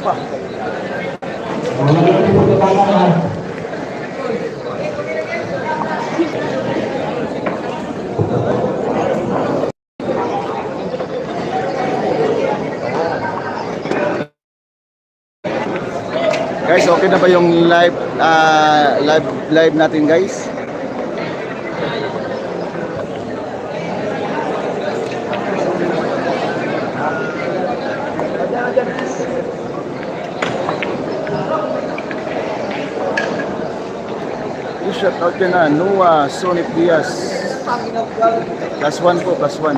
Guys, okay na ba yung live natin, guys? Shout out ka na, Noah Sonip Diaz. +1 po, +1.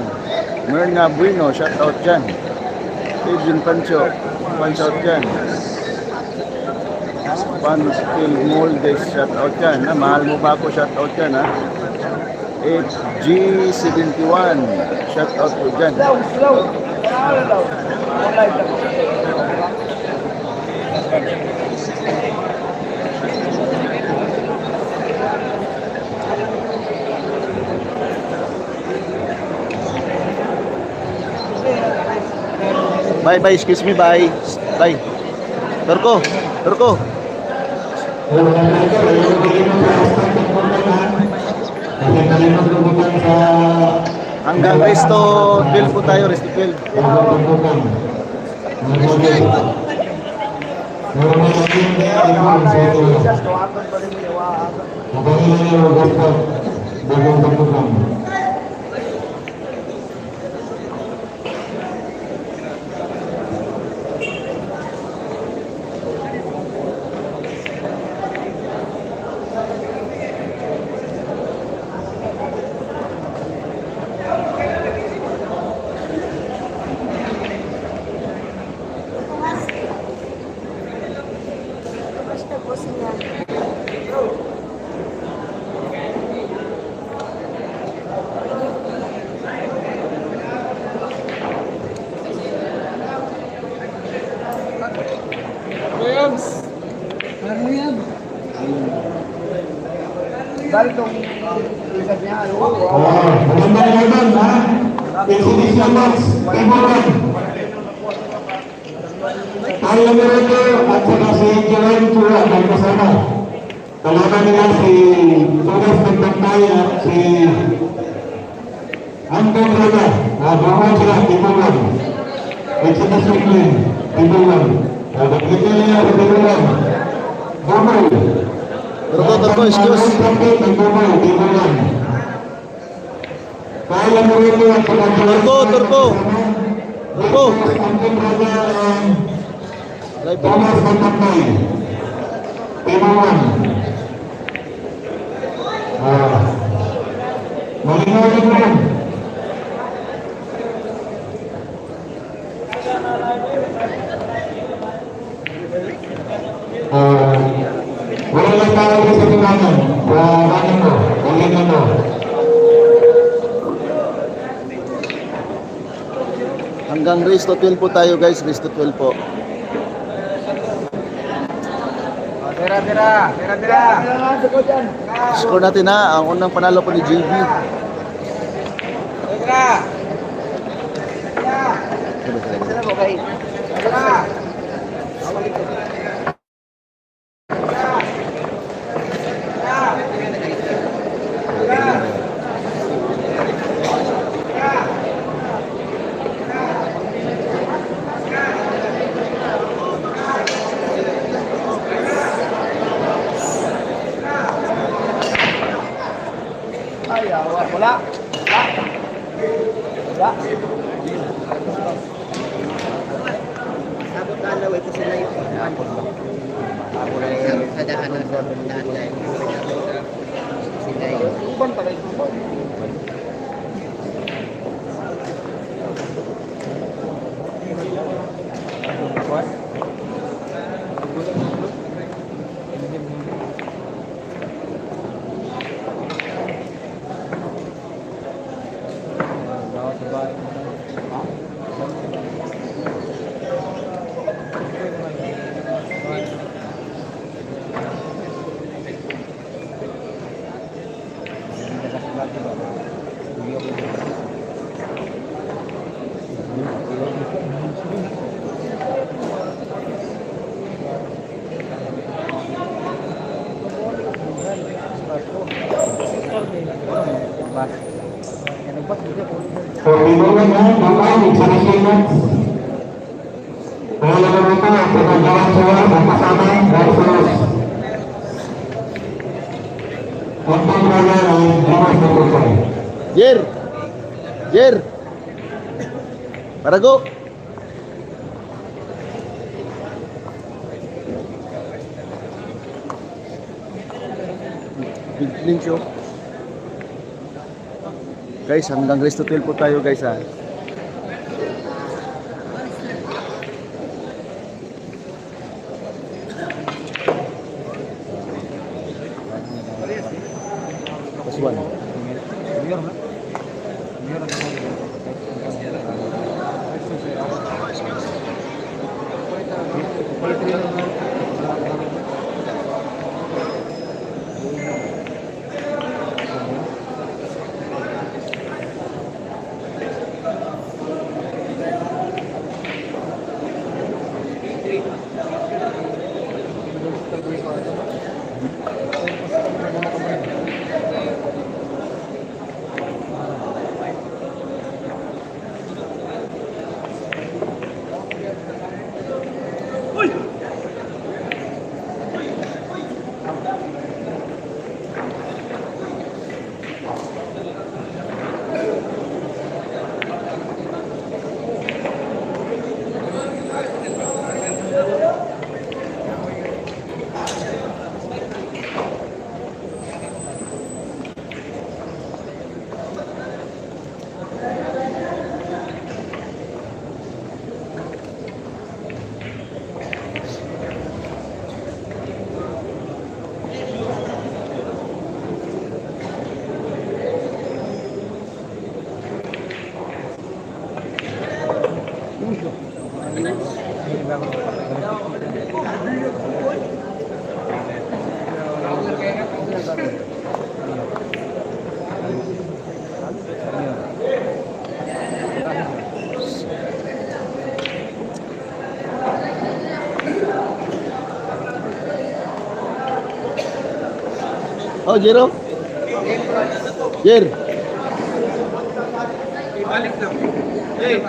Myrna Bueno, shout out dyan. Adrian Pancho, shout out dyan. Panspil Moldes, shout out dyan. Mahal mo ba ako, shout out dyan, ha? G71, shout out po dyan. Bye, bye, excuse me, bye. Bye. Turko, Turko. Hanggang resto 12 po tayo, resto 12. Alam mo rin at saka si Jerome Tura ay kasama. Kalaban nila si Tunas Nagtagtay at si Anton Rada. Bawang sila, Tibulan. At saka si Clint, Tibulan. Nagbigay niya sa Tibulan. Bumay. Turko, excuse. Tibulan. Kaya mo rin at saka Turko. Anton Rada Live po. Thomas Nagtagtay. Tibulan. Malinaw rin mo. Wala lang tayo sa tinanong. Bakit mo? Ulitin mo. Hanggang resto 12 po tayo, guys. Resto 12 po. Tira. Score natin, ha. Ang unang panalo po ni JB. Tira. Wala. Sabot na laway ko sila yung kadaanan sa daan. Sila yung uban pa rin. ngayon, bukay, sa nasinat. Kaya naman ito, pinagawa siya, magkasama, versus Antong Raya ay Dimas na bukay. Jer! Jer! Parago! Big show. Guys, hanggang Cristo 12 po tayo guys ha. Plus one. Oh, Jero? Jer? Ibalik na. Hey!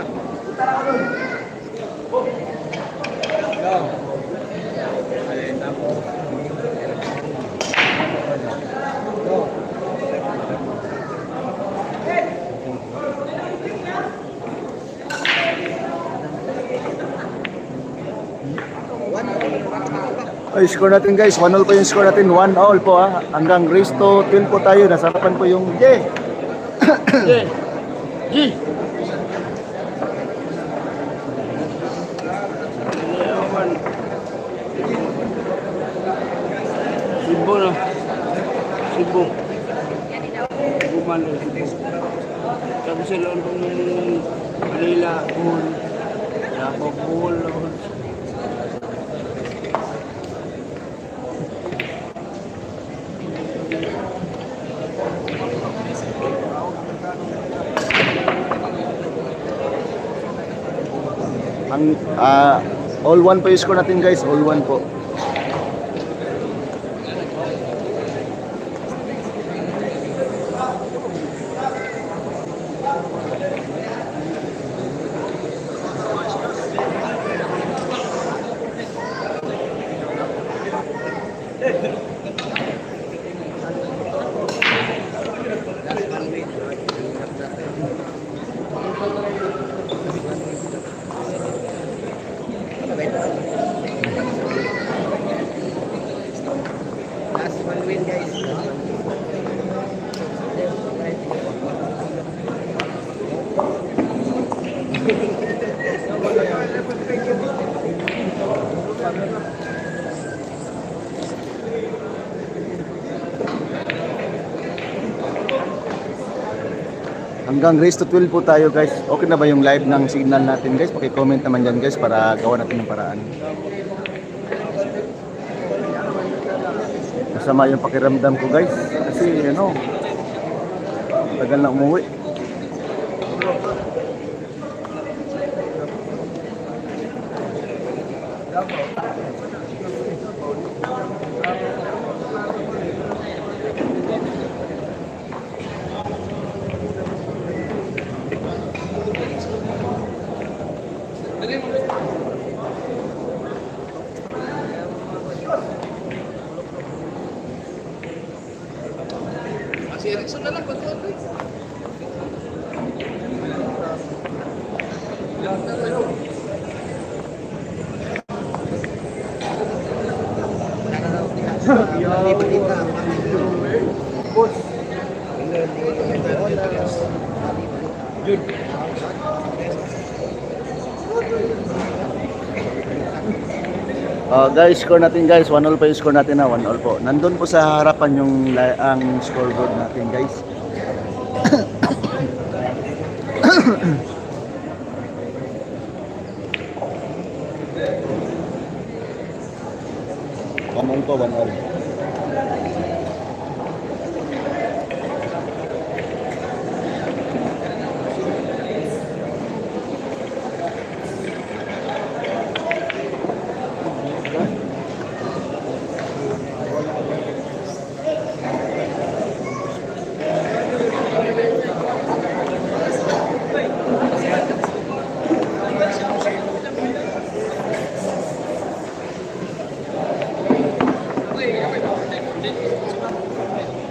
Ay, score natin guys, 1-0 po yung score natin, 1-all po ha. Hanggang race to 12 po tayo, nasarapan po yung J. J. G. Cebu na. Cebu. Bumalo. Tapos sila ang Manila, Buhol. Davao, Buhol. Ang all 1 po yung score natin guys, all 1 po. Last one win guys. Hanggang race to 12 po tayo guys. Okay na ba yung live ng signal natin guys? Paki-comment naman dyan guys para gawa natin ng paraan. Masama yung pakiramdam ko guys. Kasi ano, tagal na umuwi. Hindi balita. Guys, score natin guys. 1-all pa yung score natin na. 1-all po. Nandun po sa harapan yung ang scoreboard natin guys. One-all po, 1-all.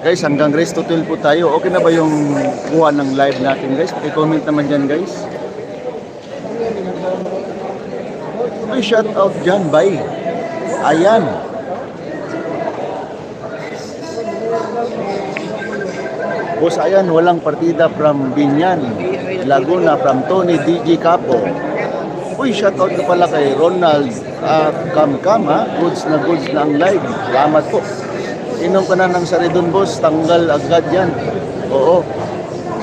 Guys, hanggang race to 12 po tayo. Okay na ba yung kuha ng live natin guys? I-comment naman dyan guys. Ay, shout out dyan, bye. Ayan. Boss, ayan, walang partida from Binyan. Laguna from Tony DJ Capo. Uy, shout out na pala kay Ronald Kam ha. Goods na ang live. Salamat po. Inom ka na ng saridon boss, tanggal agad yan. Oo.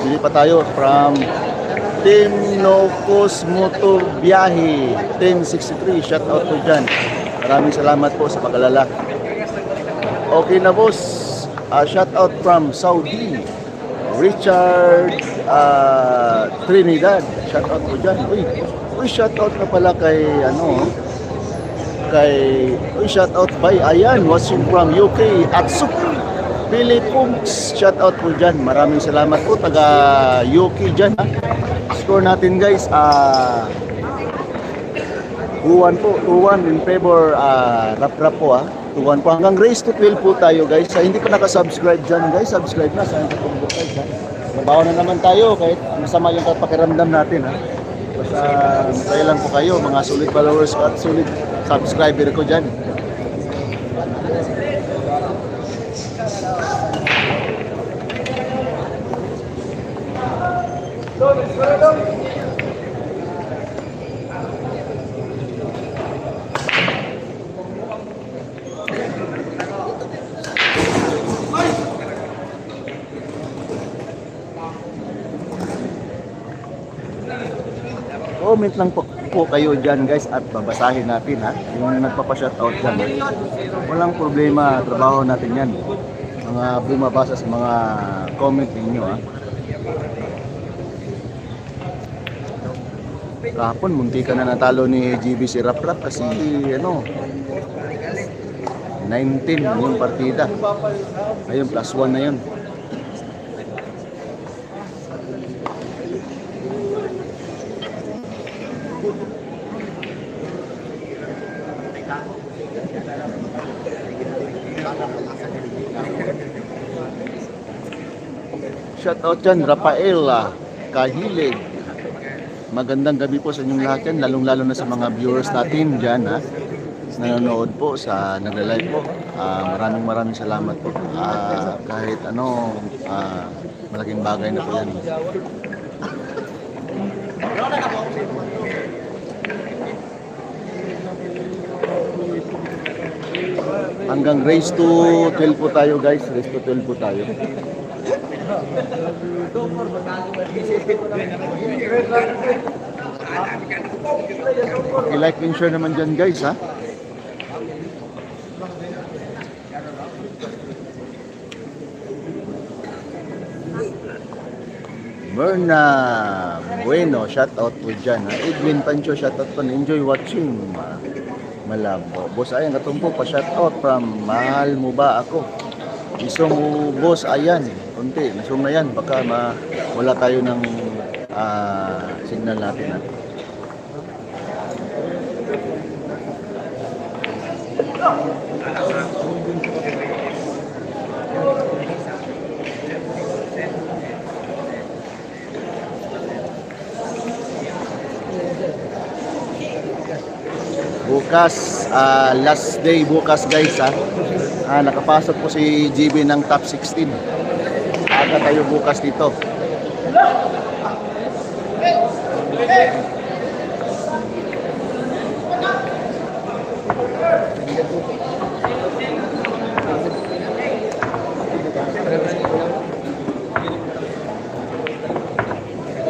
Bili pa tayo from Team Nocos Moto Biyahe 1063. Shout out po dyan. Maraming salamat po sa pag-alala. Okay na boss. Shout out from Saudi. Richard Trinidad. Shout out po dyan. Uy, shout out na pala kay shout out by ayan, watching from UK Atsuk Philippines. Shout out po dyan. Maraming salamat po taga UK dyan ha. Score natin guys 2-1 po, 2-1 in favor rap po ha. 2-1 po hanggang race to 12 po tayo guys. Hindi pa nakasubscribe dyan guys, subscribe na sa YouTube guys ha. Mabaho na naman tayo kahit masama yung pakiramdam natin ha. Basta masaya lang po kayo mga solid followers ko at solid subscriber ko dyan. Comment lang po kayo dyan guys at babasahin natin ha. Yung nagpapa-shoutout dyan. Walang problema, trabaho natin yan. Mga bumabasa sa mga comment ninyo ha. Kahapon munti ka na natalo ni GB si Rap kasi 19 yung partida. Ayun, +1 na yun. Shout out dyan, Rafaela Kahilig. Magandang gabi po sa inyong lahat yan, lalong-lalo na sa mga viewers natin dyan ha. Nanonood po sa nagla-live po. Maraming salamat po. Kahit malaking bagay na po yan. Hanggang race to 12 po tayo guys, race to 12 po tayo. I-like and share naman dyan guys ha. Berna Bueno, shout out po dyan ha. Edwin Pancho, shout out po. Enjoy watching Malabo. Boss ayan, katumpo pa shout out from Mahal Mo Ba Ako. Isong boss ayan, konti, nasum na yan, baka wala tayo ng signal natin ha. bukas, last day bukas guys ha. Nakapasok po si GB ng top 16. Aga tayo bukas dito.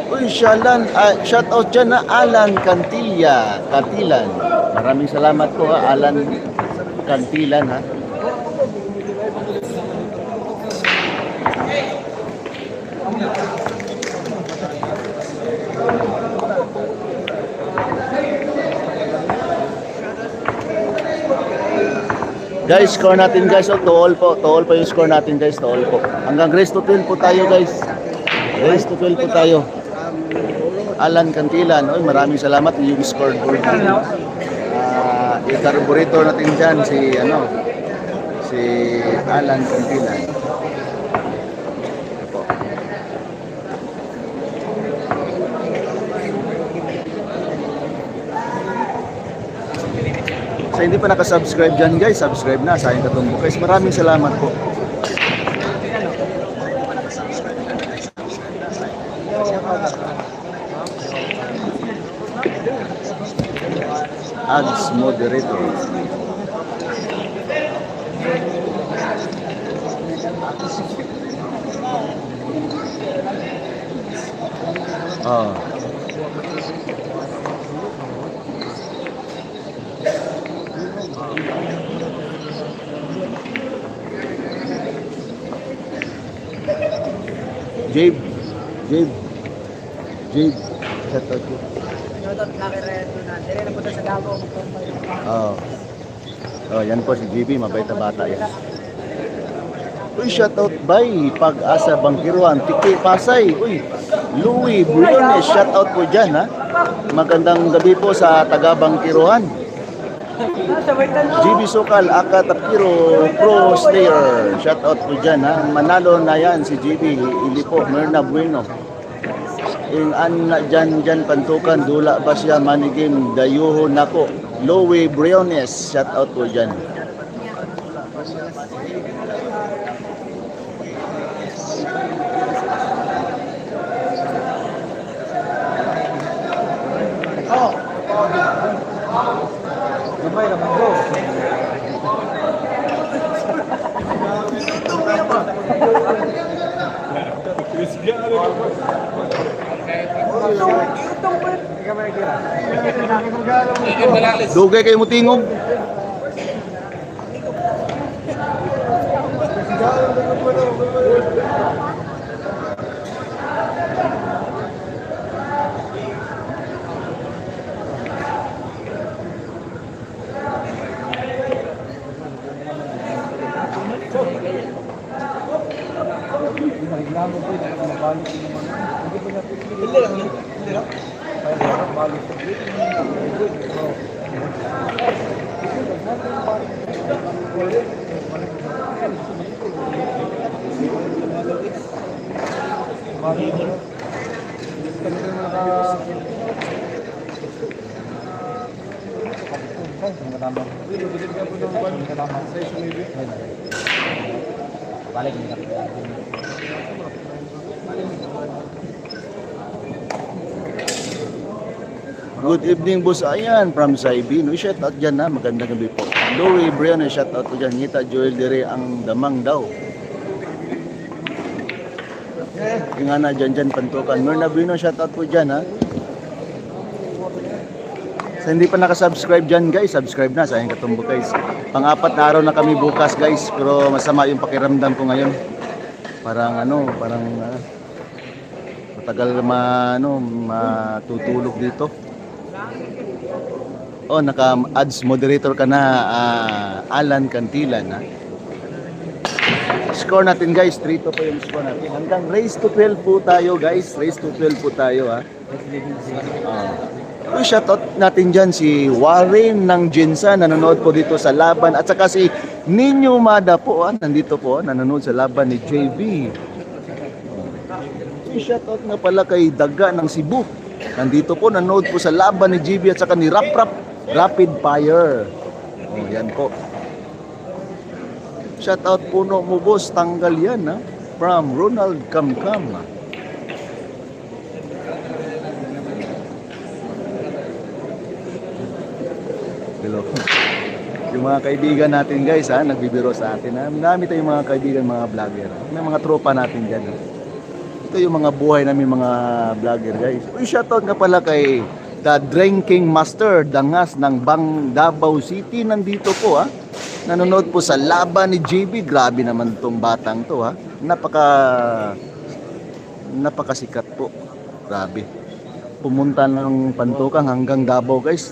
Uy, shout out dyan na Alan Cantilan. Maraming salamat po ha, Alan Cantilan ha. Guys, score natin guys. To all po yung score natin guys. To all po. Hanggang race to 12 po tayo guys. Race to 12 po tayo. Alan Cantilan. Oy, maraming salamat yung score board. I-carburetor natin dyan si Alan Cantilan. Po. Sa hindi pa nakasubscribe dyan guys, subscribe na. Sayang katumbo guys. Maraming salamat po. Ads moderator. Oh. Jabe, shout out ko. Yan po si GB, mabait na bata yan. Uy, shout out by Pag-asa Bangkiruan, Tiki Pasay. Uy, Louie Briones, shout out po dyan ha. Magandang gabi po sa taga Bangkiruan. GB Sokal, Aka Tapiro, Pro Slayer, shout out po dyan ha. Manalo na yan si GB, hindi po, Merna Bueno. Yung dyan pantukan, dula ba siya manigim, dayuho nako. Louie Briones, shout out po dyan. Dugay kayo mo tingog. Good evening, boss. Ayan, from Saibino. Shout out dyan na. Magandang gabi po. Louie Brian, shout out po dyan. Ngita Joel Dire ang damang daw. Yung nga na dyan pantukan. Merna Bino, shout out po dyan ha. Sa hindi pa nakasubscribe dyan guys, subscribe na. Sayang katumbo guys. Pang-apat na araw na kami bukas guys. Pero masama yung pakiramdam ko ngayon. Parang matagal matutulog dito. Oh, naka-ads moderator ka na, Alan Cantilan ha. Score natin guys, 3-2 po yung score natin. Hanggang race to 12 po tayo guys. Race to 12 po tayo ha. Shoutout natin dyan si Warren ng Jinsa, nanonood po dito sa laban. At saka si Ninyo Mada po, nandito po, nanonood sa laban ni JB. Shoutout na pala kay Daga ng Cebu. Nandito po, nanonood po sa laban ni JB at saka ni Rap Rap Rapid Fire. Oh, yan po. Shoutout puno mo boss, tanggal yan ha. From Ronald Kamkam. Hello. Yung mga kaibigan natin guys ha, nagbibiro sa atin ha. Marami tayong mga kaibigan, mga vlogger. May mga tropa natin dyan ha. Ito yung mga buhay namin mga vlogger guys. Uy, shoutout nga pala kay The Drinking Master, Dangas ng Bang Davao City. Nandito po ha. Nanonood po sa laban ni JB. Grabe naman tong batang to ha. Napakasikat po. Grabe. Pumunta ng Pantukang hanggang Davao guys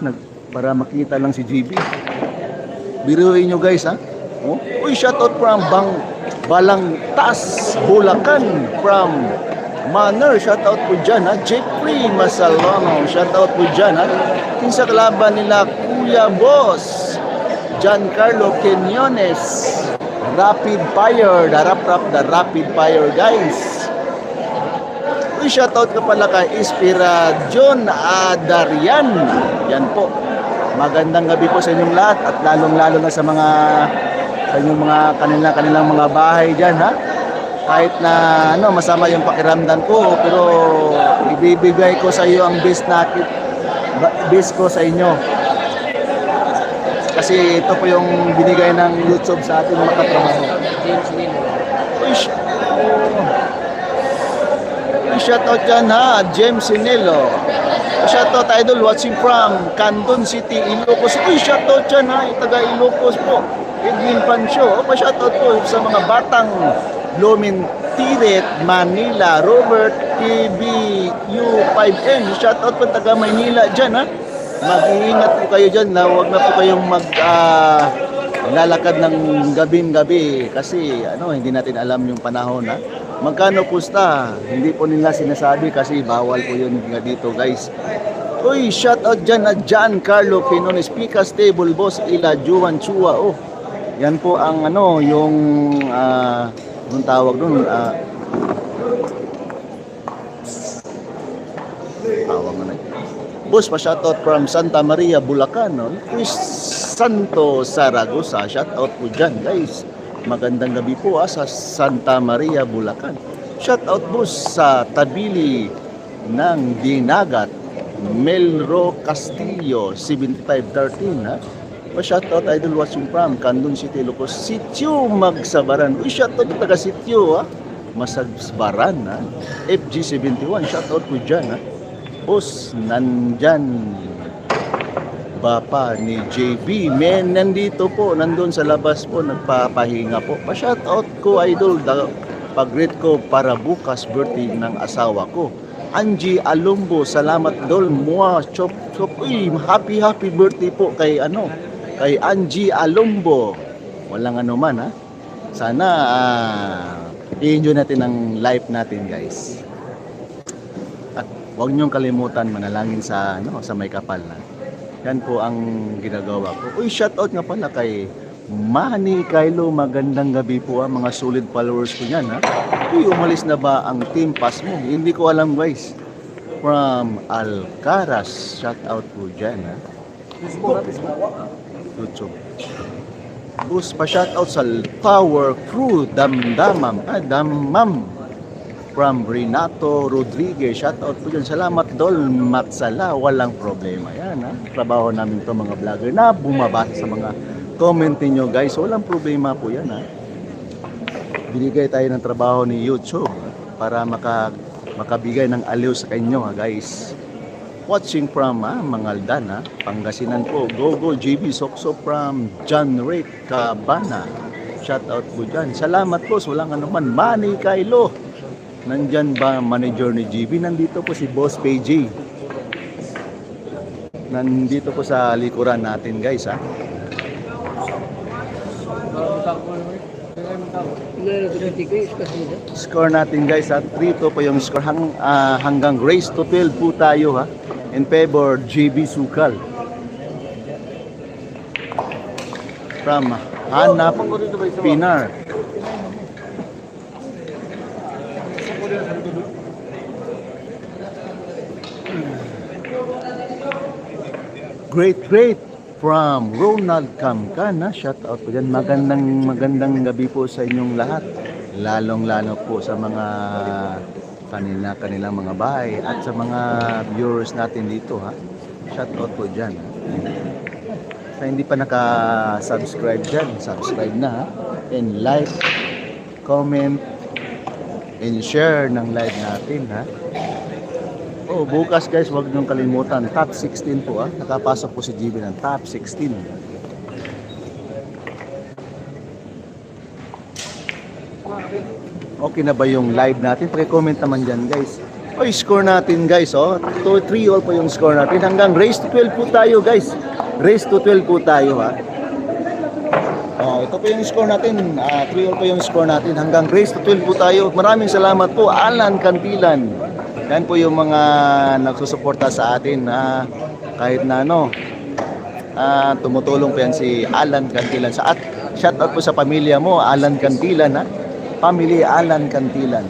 para makita lang si JB. Biruin nyo guys ha. Oh? Uy, shoutout from Balangtas, Bulacan. From Manner, shoutout po dyan ha. Jeffrey Masalano, shoutout po dyan ha. Kinsa kalaban nila Kuya Boss Giancarlo Quinones. Rapid Fire, the Rapid Fire guys. Uy, shoutout ka pala kay Ispira John Adarian. Yan po. Magandang gabi po sa inyong lahat at lalong-lalo na sa inyong mga kanilang mga bahay diyan ha. Kahit na masama yung pakiramdam ko, pero ibibigay ko sa iyo ang best ko sa inyo. Kasi ito po yung binigay ng YouTube sa ating mga katrabaho. James Nino. Shoutout dyan ha, James Sinelo. Shoutout idol watching from Candon City, Ilocos. Uy, shoutout dyan ha, taga Ilocos po. Edwin Pancho. Shoutout po sa mga batang Lomin Tiret, Manila, Robert TBU5N. Shoutout po taga Maynila dyan ha. Mag-iingat po kayo dyan na huwag na po kayong lalakad ng gabing-gabi kasi hindi natin alam yung panahon ha. Magkano pusta? Hindi po nila sinasabi kasi bawal po yun nga dito guys. Uy, shoutout dyan na Giancarlo Quinones, Pika Stable Boss, Ila Juan Chua. Oh, yan po ang yung anong tawag doon? Tawag na Boss, pa-shoutout from Santa Maria, Bulacan. Chris Santo Saragosa, shoutout po dyan guys. Magandang gabi po sa Santa Maria, Bulacan. Shoutout boss sa Tabili ng Dinagat, Melro Castillo, 7513 ha. Pa-shoutout idol watching from Candon City, Ilocos, Sitio Magsabaran. Uy, shoutout taga Sitio ha. Masagbaran ha. FG71, shoutout po dyan ha. Boss, nandyan Bapa ni JB, men, nandito po, nandun sa labas po, nagpapahinga po. Pa-shoutout ko, idol, pag-greet ko para bukas birthday ng asawa ko. Angie Alumbo, salamat dol, mua, chop. Uy, happy birthday po kay Angie Alumbo. Walang man ha. Sana, i-enjoy natin ang life natin guys. At huwag niyong kalimutan manalangin sa may kapal na. Yan po ang ginagawa ko. Uy, shoutout nga pala kay Manny Kylo. Magandang gabi po mga solid followers ko yan ha. Uy, umalis na ba ang team pass mo? Hindi ko alam guys. From Alcaraz, shoutout po dyan ha. YouTube. Bus pa shoutout sa Tower Crew, Damdamam. Damam. From Renato Rodriguez, shoutout po dyan. Salamat dol, matsala, walang problema. Yan ha, trabaho namin to mga vlogger na bumabasa sa mga comment niyo guys. Walang problema po yan ha. Binigay tayo ng trabaho ni YouTube para makabigay ng aliw sa inyo ha guys. Watching from Mangaldan ha, Pangasinan po. Go JB Sokso from John Ray Cabana. Shoutout po dyan. Salamat po, walang Manny Kylo. Nandyan ba manager ni GB? Nandito po si Boss PJ. Nandito po sa likuran natin guys ha. Score natin guys ha. 3-2 po yung score hanggang race to 12 po tayo ha. In favor GB Sukal. From Hanap Pinar. Great from Ronald Camcan. Shout out po dyan. Magandang gabi po sa inyong lahat. Lalong-lalo po sa mga kanilang mga bahay at sa mga viewers natin dito. Shout out po dyan. Sa hindi pa naka-subscribe dyan, subscribe na. And like, comment, and share ng live natin. Oh, bukas guys, huwag niyong kalimutan. Top 16 po. Nakapasok po si GB ng top 16. Okay na ba yung live natin? Paki-comment naman dyan guys. O, score natin guys. 2-3 all po yung score natin. Hanggang race to 12 po tayo guys. Race to 12 po tayo ito po yung score natin. 3 all po yung score natin. Hanggang race to 12 po tayo. Maraming salamat po, Alan Cantilan. Yan po yung mga nagsusuporta sa atin. Kahit na tumutulong po yan si Alan Cantilan. At shout out po sa pamilya mo, Alan Cantilan. Family Alan Cantilan.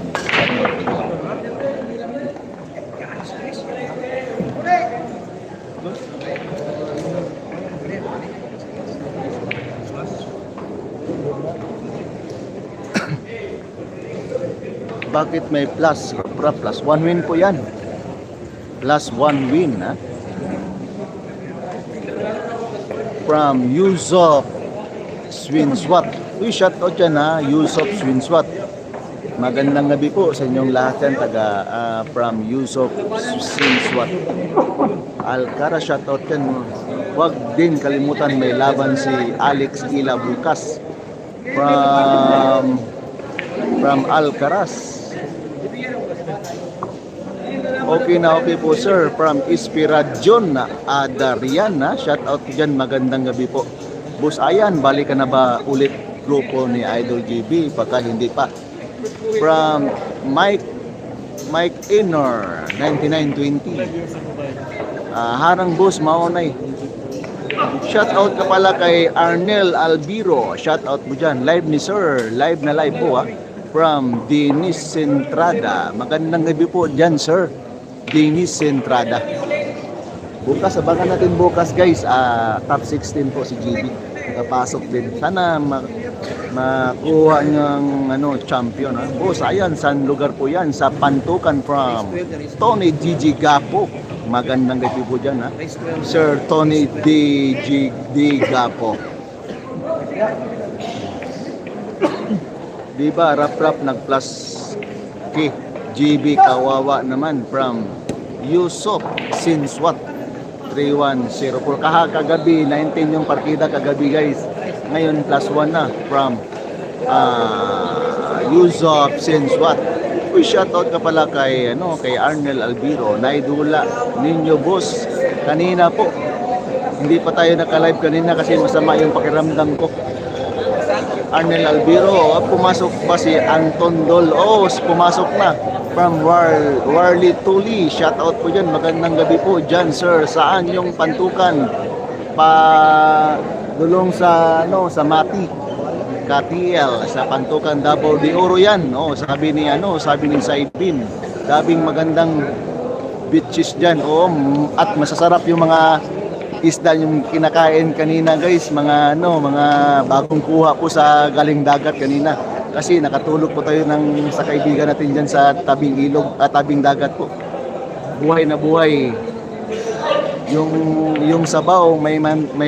Bakit may plus? Plus 1 win po yan. Plus 1 win. From Yusuf Swinswat. Uy, shout out yan Yusuf Swinswat. Magandang gabi po sa inyong lahat yan. From Yusuf Swinswat. Alcara, shout out yan. Huwag din kalimutan, may laban si Alex Ila bukas. From Alcaraz. Okay po sir. From Inspirajon Adarian. Shout out dyan, magandang gabi po. Boss Ayan, balik ka na ba ulit grupo ni Idol GB? Pagka hindi pa. From Mike Inor 9920. Harang boss, maunay. Shout out ka pala kay Arnel Albiro. Shout out mo dyan. Live ni sir. Live na live po From Dennis Centrada. Magandang gabi po dyan sir. Dennis Centrada. Bukas, abangan natin bukas guys. Top 16 po si GB. Nakapasok din. Sana makuha niyang champion. Boss, ayan, saan lugar po yan? Sa Pantukan from Tony DG Gapo. Magandang gabi po dyan Sir Tony DG Gapo. Diba, rap nag-plus K. GB kawawa naman from Yusuf Sinswat 3104. Kagabi 19 yung partida kagabi guys. Ngayon plus 1 na from Yusuf Sinswat. Uy, shoutout ka pala kay Arnel Albiro. Naidula ninyo boss kanina po. Hindi pa tayo naka-live kanina kasi masama yung pakiramdam ko. Arnel Albiro, pumasok pa si Anton Dol. Pumasok na from Warli Tuli. Shoutout po dyan. Magandang gabi po dyan sir. Saan yung Pantukan? Dulong sa Mati KTL sa Pantukan Davao de Oro yan. Sabi ni Saibin. Dabing magandang beaches dyan. At masasarap yung mga isda yung kinakain kanina guys, mga bagong kuha po sa galing dagat kanina. Kasi nakatulog po tayo sa kaibigan natin dyan sa tabing ilog at tabing dagat po. Buhay na buhay. Yung sabaw may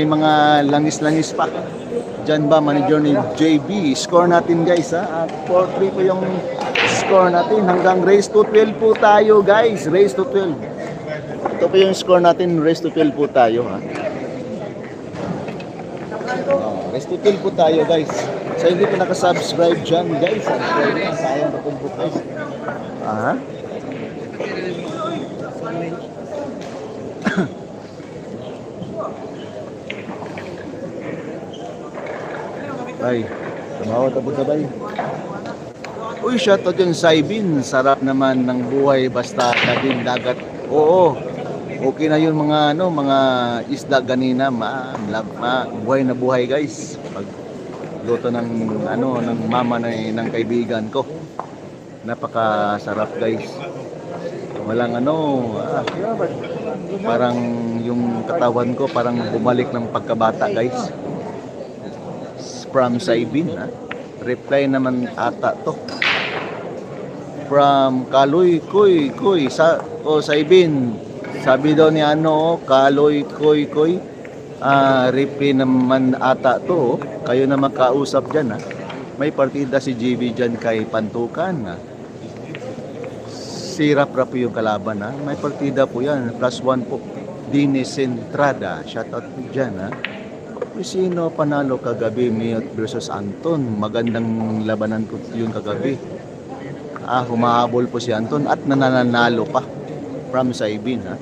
mga langis-langis pa. Diyan ba manager ni JB? Score natin guys at 4-3 po yung score natin. Hanggang race to 12 po tayo guys. Race to 12. Ito po yung score natin, race to 12 po tayo race to 12 po tayo guys. So hindi pa nakasubscribe dyan guys, subscribe na, sayang pa po guys. Bay, tumawad po sa bay. Uy, shoutout yung Saibin. Sarap naman ng buhay basta tabing dagat. Oo. Okay na yun mga isda ganina, buhay na buhay guys. Pag luto ng mama ng kaibigan ko. Napakasarap guys. Walang Parang yung katawan ko parang bumalik ng pagkabata, guys. From Saibin, ha? Reply naman ata to. From Kaloy Koy Saibin. Sabi daw ni ano, Kaloy Koy. Reply naman ata to. Kayo na makausap dyan, ha? May partida si JB dyan kay Pantukan, ha? Sirap-rap po yung kalaban, ha? May partida po yan. +1 po. Dines Entrada. Shoutout po dyan, ha? Sino panalo kagabi? Miyot versus Anton. Magandang labanan po yun kagabi. Humahabol po si Anton at nananalo pa. From Saibin, ha?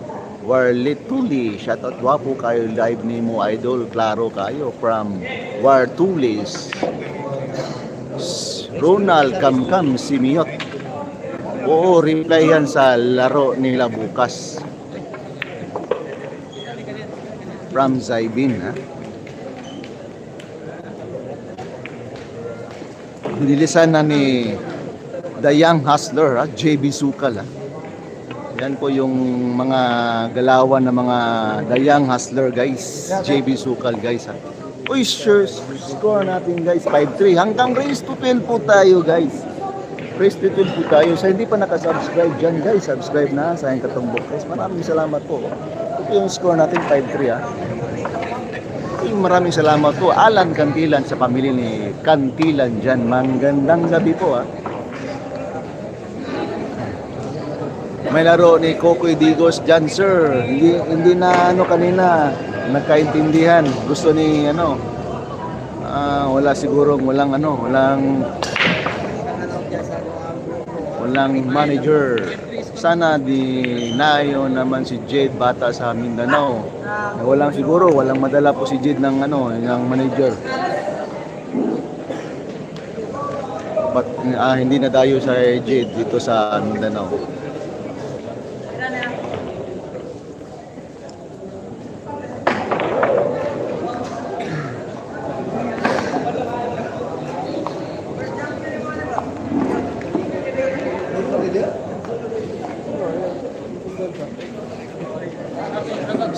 Warlit Tuli. Shoutout wapo kayo. Live ni mo idol. Klaro kayo. From War Tulis. Ronald Kamkam Simiot. Oo, reply yan sa laro nila bukas. From Zaibin, ha? Binilisan na ni The Young Hustler, ha? JB Sukal, ha? Yan po yung mga galawan ng mga The Young Hustler, guys. JB Sukal, guys, ha? Uy, sure, score natin, guys. 5-3. Hanggang race to 12 po tayo, guys. Race to 12 po tayo. Sa hindi pa nakasubscribe dyan, guys, subscribe na sa aking katumbok, guys. Maraming salamat po. Ito yung score natin, 5-3, ha? Maraming salamat po. Alan Cantilan sa pamilya ni Cantilan dyan. Magandang gabi po, ha? May laro ni Kokoy Digos dyan, sir. Hindi na kanina nagkaintindihan. Gusto ni wala siguro walang manager. Sana dinayo naman si Jade bata sa Mindanao. Walang madala po si Jade ng manager. But hindi na dayo sa Jade dito sa Mindanao.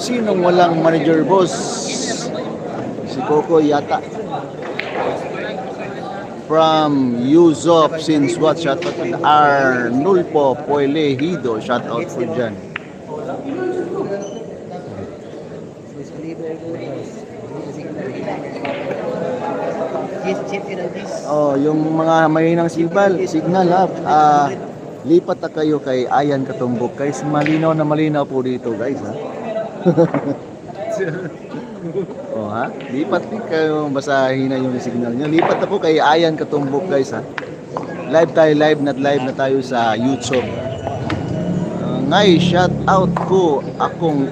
Sinong walang manager, boss? Si Coco yata. From Yuzop since what? Shoutout to Arnulfo Poelehido. Shoutout po dyan. Yung mga mahinang signal, ha? Lipat na kayo kay Ayan Katumbok, guys. Malinaw na malinaw po dito, guys, ha? Ha? Lipat din kayo, basahin na yung signal nyo. Lipat na po kay Ayan Katumbok, guys, ha? Live na tayo sa YouTube. Ngay, shout out ko akong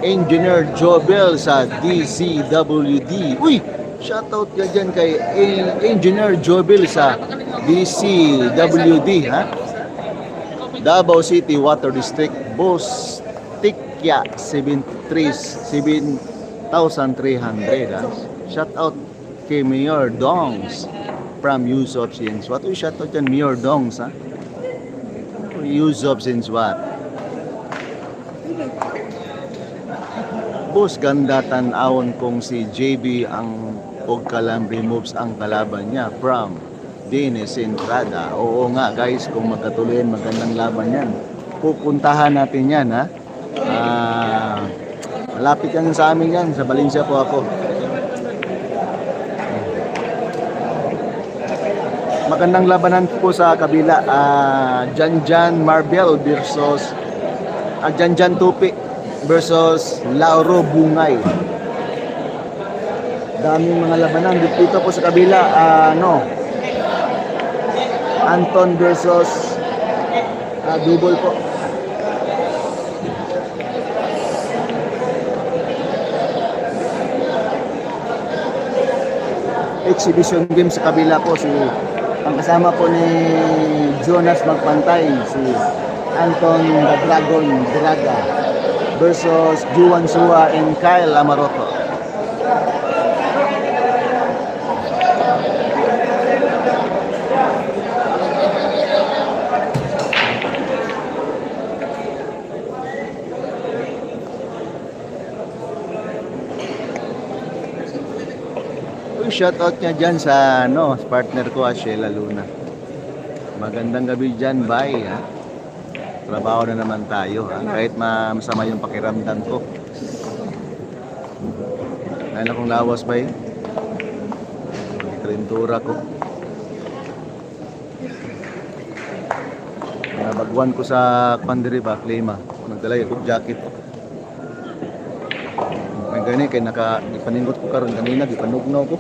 Engineer Jobel sa DCWD. Uy! Shout out ka dyan kay Engineer Jobel sa DCWD, ha? Davao City Water District, Boss Tikya 7,300, ha? Shout out kay Mayor Dongs from Yusuf Sinswat. Uy, shout out dyan, Mayor Dongs, ha? Yusuf Sinswat. Boss, ganda tanawon kung si JB ang Pogkalam removes ang kalaban niya from Dines Entrada. Oo nga, guys, kung magkatuloy, magandang laban yan. Pupuntahan natin yan, ha? Malapit yan sa amin yan. Sa Valencia po ako. Magandang labanan po sa kabila. Janjan Marbel versus Janjan Tupi versus Lauro Bungay. Daming mga labanan dito po sa kabila. Anton versus double po. Exhibition game sa kabila po, ang kasama po ni Jonas Magpantay, si Anton the Dragon Draga versus Juan Sua and Kyle Amaroto. Uy, shoutout niya dyan sa partner ko, Sheila Luna. Magandang gabi dyan, bye ha. Trabaho na naman tayo ha. Kahit masama yung pakiramdam ko. Dahil akong lawas ba Trintura ko. Nabagwan ko sa Pandiri ba, Klima. Nagdala yung jacket. May gani, kaya ipaningot ko karon kanina, ipanugnaw ko.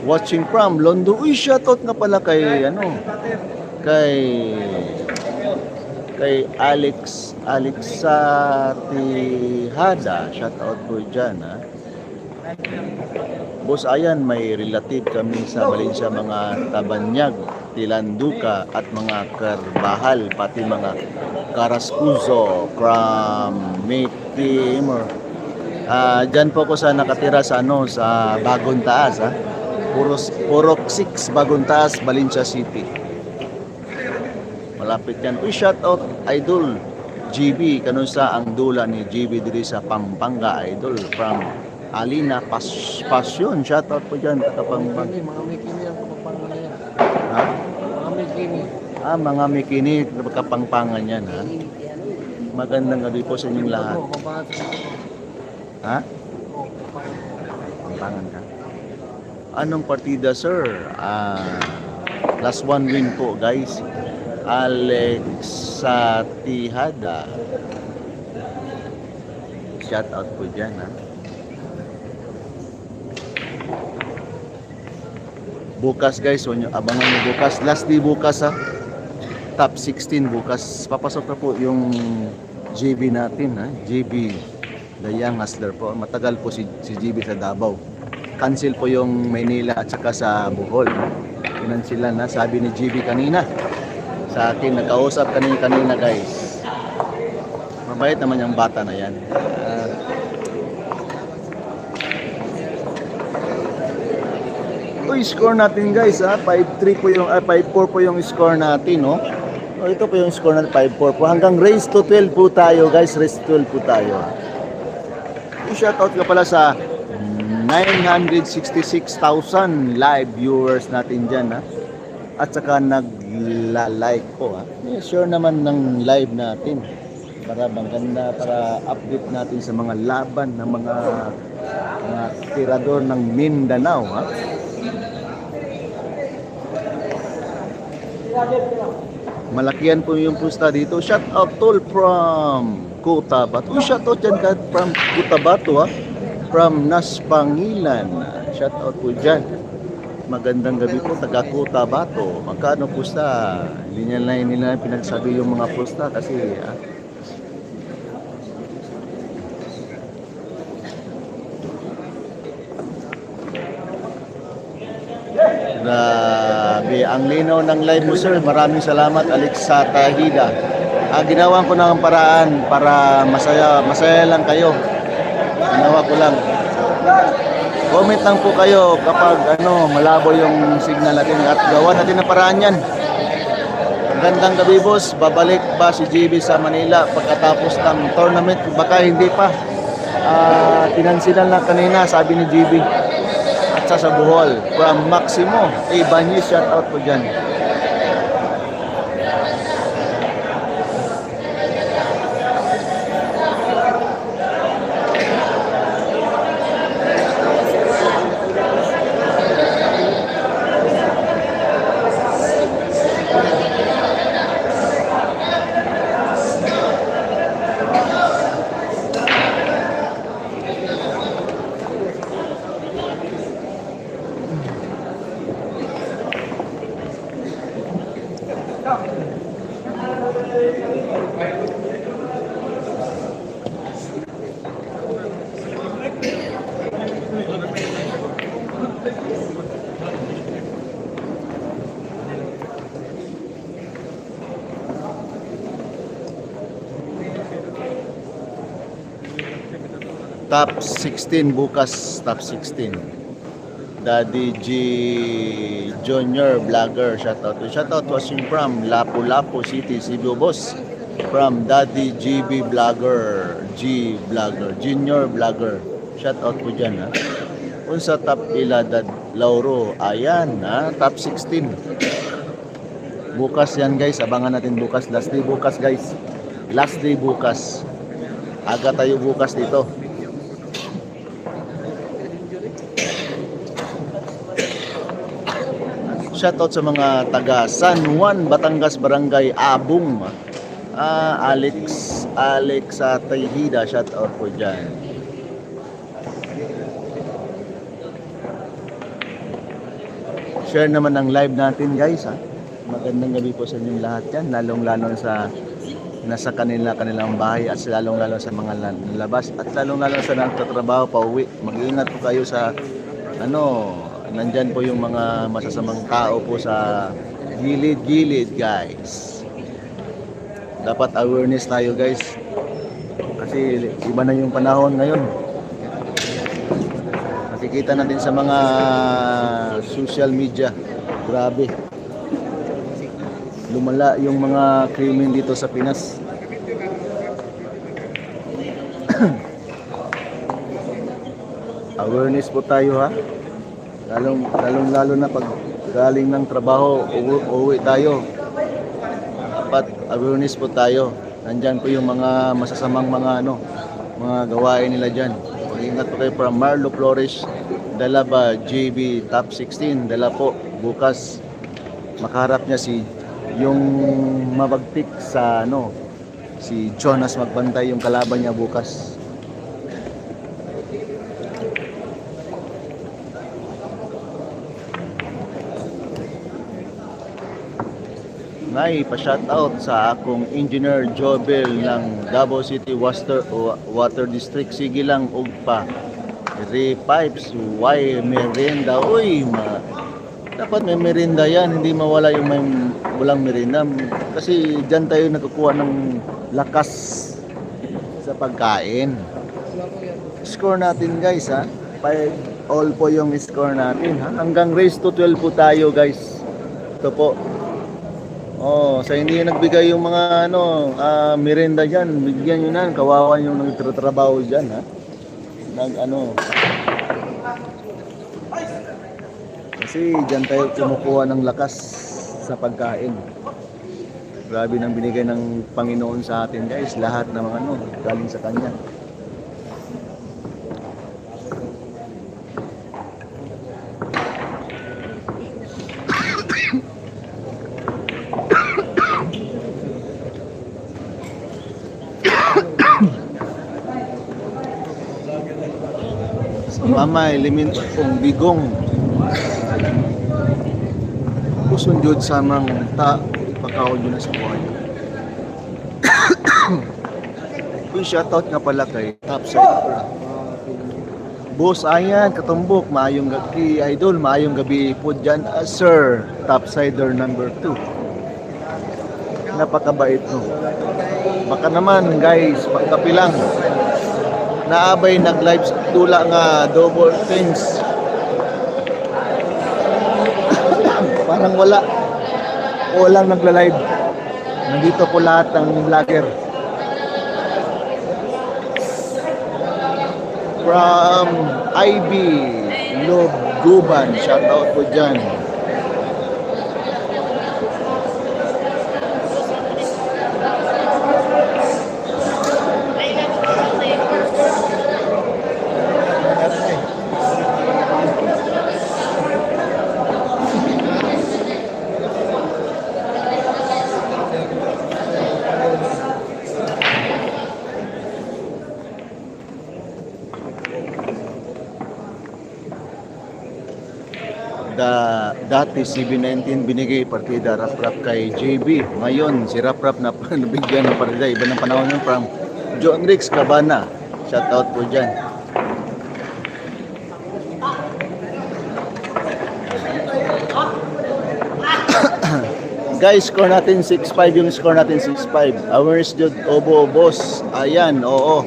Watching from London. Uy, shoutout nga pala kay kay Alexatihada. Shoutout po dyan ha. Boss Ayan, may relative kami sa Valencia, mga Tabanyag, Tilanduca at mga Carbahal, pati mga Carascuzo from Mekimor. Dyan po ko sa nakatira sa sa Bagong Taas ha. Purok 6 Bagong Taas, Valencia City. Malapit yan. Uy, shoutout Idol GB, kanon sa ang dula ni GB diri sa Pampanga, Idol from Alina Passion. Shoutout po dyan, taga Pampanga. Mga Mikini ang kapampangan yan. Ha? Mga Mikini. Mga Mikini, kapangpangan yan ha. Magandang gabi po sa inyong lahat. Ha? Pampangan ka. Anong partida, sir? Last one win po, guys. Alexatihada. Shout out po dyan, ha? Bukas, guys. Abangan nyo bukas. Last day bukas, ha? Top 16 bukas. Papasok na po yung JB natin, ha? JB, the Young Hustler po. Matagal po si JB sa Davao. Cancel po yung Maynila at saka sa Bohol. Kinansilan na, sabi ni GB kanina. Sa akin, nagkausap kanina guys. Mabait naman yung bata na yan. Score natin guys ha. 5-3 po yung 5-4 po yung score natin, no. Ito po yung score natin, 5-4 po. Hanggang race to 12 po tayo guys. Race to 12 po tayo. I-shoutout ka pala sa 966,000 live viewers natin dyan ha. At saka nag-like po ha. Sure naman ng live natin para maganda, para update natin sa mga laban ng mga tirador ng Mindanao ha. Malakihan po yung pusta dito. Shout out tol from Cotabato. Shout out dyan ka from Cotabato ha. From Naspangilan. Shout out po dyan. Magandang gabi po, taga Cotabato. Magkano pusta? Hindi nila pinagsabi yung mga pusta kasi grabe, ang linaw ng live mo sir. Maraming salamat Alexatihada. Ginawan ko ng paraan para masaya lang kayo. Ginawa ko lang. Comment lang po kayo kapag malabo yung signal natin at gawa natin ng paraan yan. Gandang gabi boss, babalik ba si JB sa Manila pagkatapos ng tournament? Baka hindi pa. Tinansinan lang kanina, sabi ni JB. At sa Bohol, from Maximo Ibanez, shout out po dyan. Top 16 bukas, top 16. Daddy G Junior Vlogger, shoutout watching from Lapu-Lapu City, Cebu boss. From Daddy GB Vlogger, G vlogger, junior vlogger. Shout out po dyan, ha. Unsa top iladad Lauro, ayan, ha, top 16. Bukas yan guys, abangan natin bukas. Last day bukas guys. Last day bukas. Aga tayo bukas dito. Shoutout sa mga taga San Juan, Batangas, Barangay Abong. Alex sa Tayhida, shoutout po dyan. Share naman ang live natin guys, ha. Magandang gabi po sa inyong lahat yan, lalong-lalo sa nasa kanilang bahay at lalong-lalo sa mga labas at lalong-lalo sa nagtatrabaho pa uwi. Mag-iingat po kayo sa nandyan po yung mga masasamang tao po sa gilid-gilid guys. Dapat awareness tayo guys, kasi iba na yung panahon ngayon. Nakikita natin sa mga social media, grabe, lumala yung mga krimen dito sa Pinas. Awareness po tayo, ha. Lalo na pag galing ng trabaho, uwi tayo. Dapat awareness po tayo. Nandyan po yung mga masasamang mga gawain nila dyan. Mag-ingat po kayo. From Marlo Flores, dala ba JB top 16, dala po bukas. Makaharap niya yung mabagtik sa si Jonas Magbantay, yung kalaban niya bukas. Ngay pa-shoutout sa akong engineer Jobel ng Davao City Water District. Sige lang ugpa pipes, why merienda? Uy, dapat may merienda yan, hindi mawala yung walang merienda. Kasi dyan tayo nakukuha ng lakas sa pagkain. Score natin guys, ha. 5-all po yung score natin, ha. Hanggang race to 12 po tayo guys. Ito po. Sa hindi nagbigay yung mga merienda dyan, bigyan nyo na, kawawa yung nagtatrabaho dyan, ha. Kasi dyan tayo kumukuha ng lakas sa pagkain. Grabe nang binigay ng Panginoon sa atin guys, lahat ng mga galing sa Kanya. Mama, element kong bigong puson jud sa mang ipakaon yun na sa buhay. Yung shoutout nga pala kay Topsider Boss Ayan Katumbok, maayong gabi idol, maayong gabi po dyan, Sir Topsider number 2. Napakabait baka naman guys, pagkapilang naabay nag-live tula nga double things. Parang walang nagla-live. Nandito po lahat ng vlogger. From IB Love Guban, shout out po dyan. Dati CB19 binigay partida Rap kay JB. Ngayon si Rap na nabigyan ng partida. Iba ng panahon yun, from John Rix Cabana. Shout out po dyan. Guys, score natin 6-5, yung score natin 6-5. Awareness Jod Obo Boss. Ayan, oo.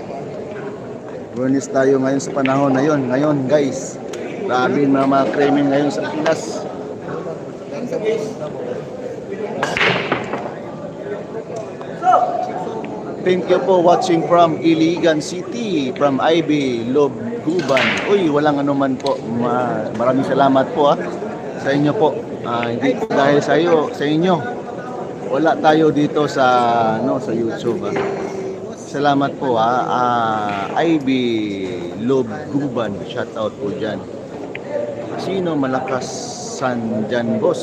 Awareness tayo ngayon sa panahon na yun. Ngayon guys, grabe mga krimen ngayon sa Pinas. Thank you po watching from Iligan City, from IB Lobguban. Uy, walang anuman po. Maraming salamat po sa inyo po. Hindi po dahil sa inyo. Wala tayo dito sa sa YouTube. Salamat po IB Lobguban. Shout out po diyan. Sino malakas dyan, boss?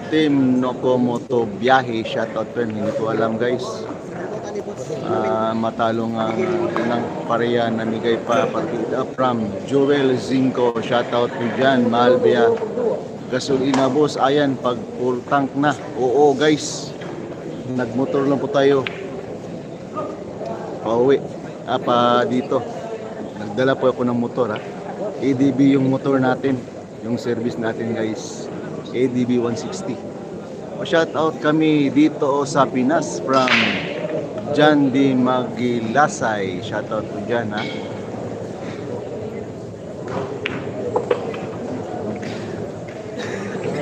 Team Nokomoto Biyahe. Shout out po. Hindi ko alam, guys. Matalo nga ng pareha namigay pa partida from Joel Zinco. Shoutout po dyan, Malvia. Gasolina, boss, ayan, pag full tank na. Oo, guys, nagmotor lang po tayo pauwi pa dito. Nagdala po ako ng motor ADB yung motor natin, yung service natin, guys, ADB 160. Shoutout kami dito sa Pinas from Jan Di Magilasay. Shoutout po dyan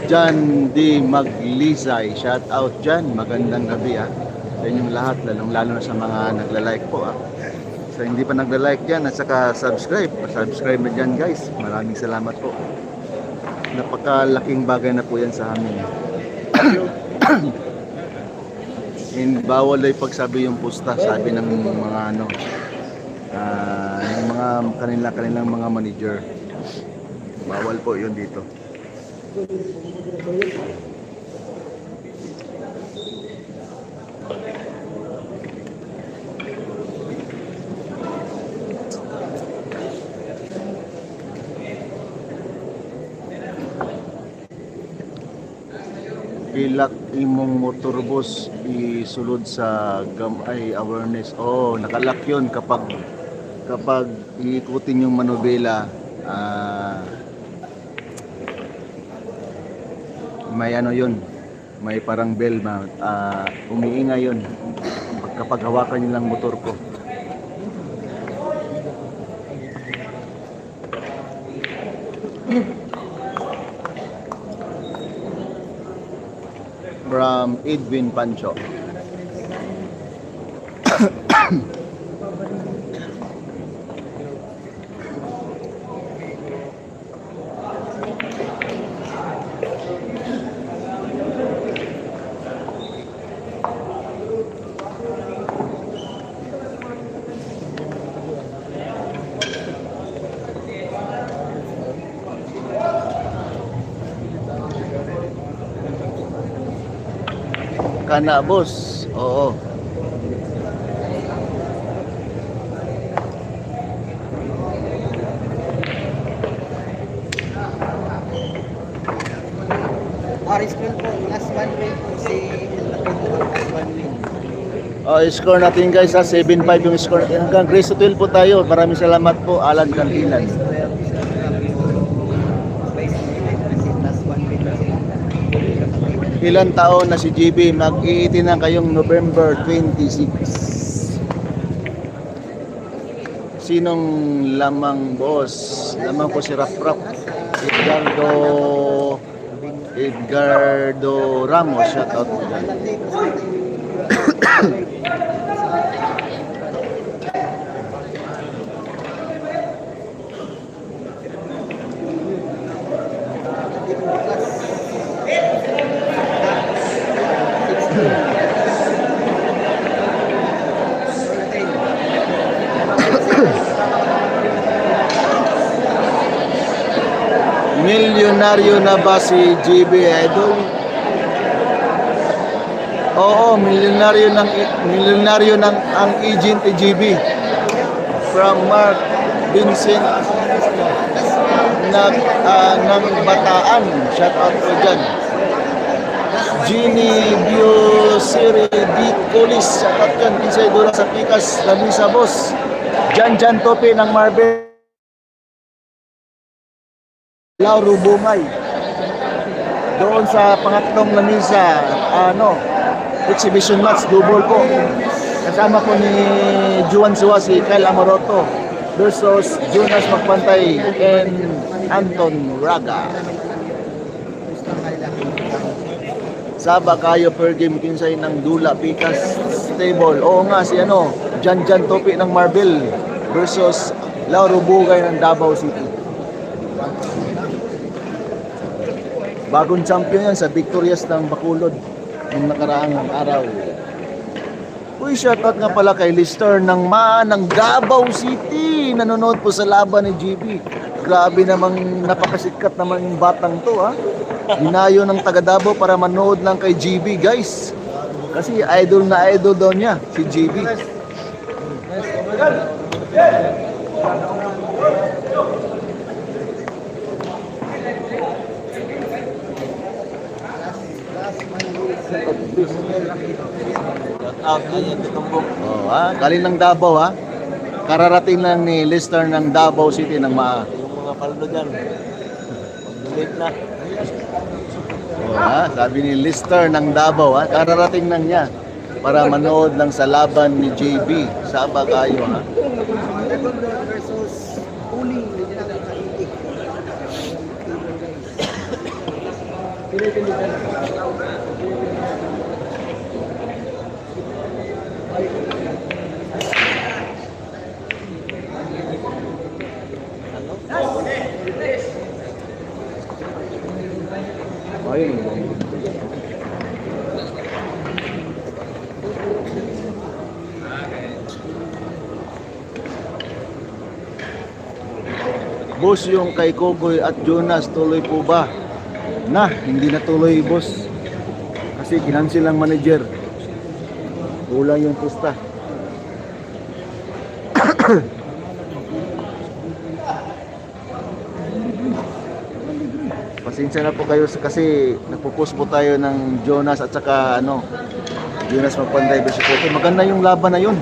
Jan Di Maglisay. Shoutout dyan. Magandang gabi sa inyong lahat, lalong-lalo na sa mga nagla-like po Sa hindi pa nagla-like dyan at saka subscribe na dyan, guys. Maraming salamat po. Napakalaking bagay na po yan sa amin. Bawal ay pagsabi yung pusta, sabi ng mga yung mga kanilang mga manager. Bawal po yun dito. Pilak imong motor, boss, isulod sa gamay awareness. Nakalak yun kapag iikutin yung manobela. May yun, may parang bell umiingay yun kapag hawakan yung lang motor ko. From Edwin Pancho. Kana, boss. Oo. Orange School po, last one win po si last one win. Score natin, guys, 7-5 yung score natin. Hanggang Grace 12 po tayo. Maraming salamat po, Alan Cantilan. Ilan taon na si GB? Mag-iiti na kayong November 26. Sinong lamang, boss? Lamang po si Rap Edgardo Ramos. Shout out po dyan. Milyonaryo na ba si GB, idol? Oo, milyonaryo ng ang agent ni GB. From Mark Vincent ng Bataan. Shout out po dyan. Gini Biosiri Di Colis. Shout out dyan. Insay Dura sa Pikas. Lamisa, boss. Jan Tope ng Marvel. Lauro Bumay. Doon sa pangatlong lamisa, exhibition match, double po. Kasama ko ni Juan Suwasi, Kyle Amoroto versus Jonas Magpantay and Anton Raga. Saba kayo per game kinsay ng Dula Picas Stable. Oo nga si ano, Jan Topi ng Marvel versus Lauro Bugay ng Davao City. Bagong champion yan sa Victorious ng Bacolod ng nakaraang araw. Uy, shoutout nga pala kay Lister ng ng Davao City. Nanonood po sa laban ni GB. Grabe namang napakasikat naman yung batang to, ha. Dinayo ng taga Davao para manood lang kay GB, guys. Kasi idol na idol daw niya, si GB. Oh, ha? Galing ng Davao, ha? Kararating lang ni Lister ng Davao City ng Yung mga paldo dyan. Mag-delete na. Oh, ha? Sabi ni Lister ng Davao, ha? Kararating lang niya para manood lang sa laban ni JB. Saba kayo, ha? Versus Uli. Hindi na nakakaitik. Ayun. Boss, yung kay Kogoy at Jonas, tuloy po ba? Hindi na tuloy, boss. Kasi kinansil ang manager. Kulang yung pusta. Pasensya na po kayo kasi nagpo-post po tayo ng Jonas at saka Jonas Magpanday versus Kogoy. Maganda yung laban na yun.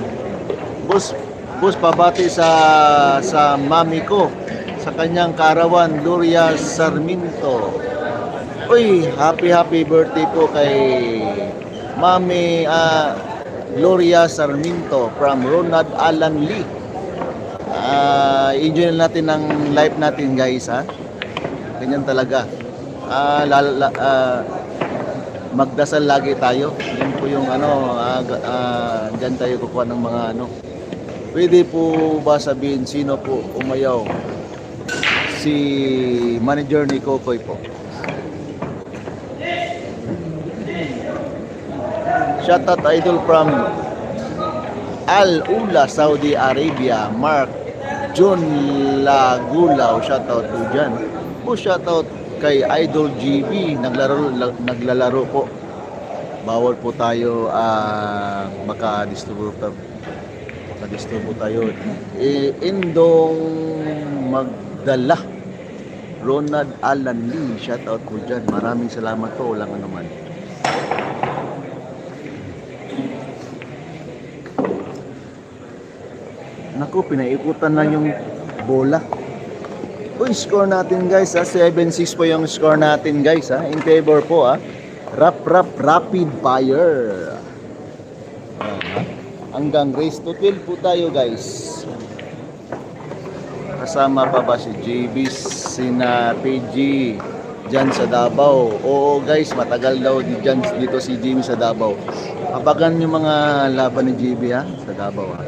Boss, pabati sa mami ko, sa kanyang karawan, Gloria Sarmiento. Uy, happy birthday po kay Mami Gloria Sarmiento from Ronald Alan Lee. Enjoy natin ang live natin, guys, ha. Ganyan talaga. Magdasal lagi tayo. Yan po yung dyan tayo kukuha ng mga Pwede po ba sabihin sino po umayaw? Si manager ni Kokoy po. Shoutout idol from Al Ula, Saudi Arabia, Mark John Lagulaw. Shoutout po dyan. Po shoutout kay Idol GB, naglalaro po. Bawal po tayo makadisturbo tayo. Indong Magdala, Ronald Alan Lee, shoutout po dyan. Maraming salamat po, walang anuman. Naku, pinaikutan lang yung bola. Uy, score natin, guys, ha. 7-6 po yung score natin, guys, ha. In favor po, ha. Rapid fire. Ayan, ha. Hanggang race to 12 po tayo, guys. Kasama pa ba si JB, sina PG dyan sa Davao? Oo, guys, matagal daw dito si Jimmy sa Davao. Abagan yung mga laban ni JB, ha, sa Davao, ha.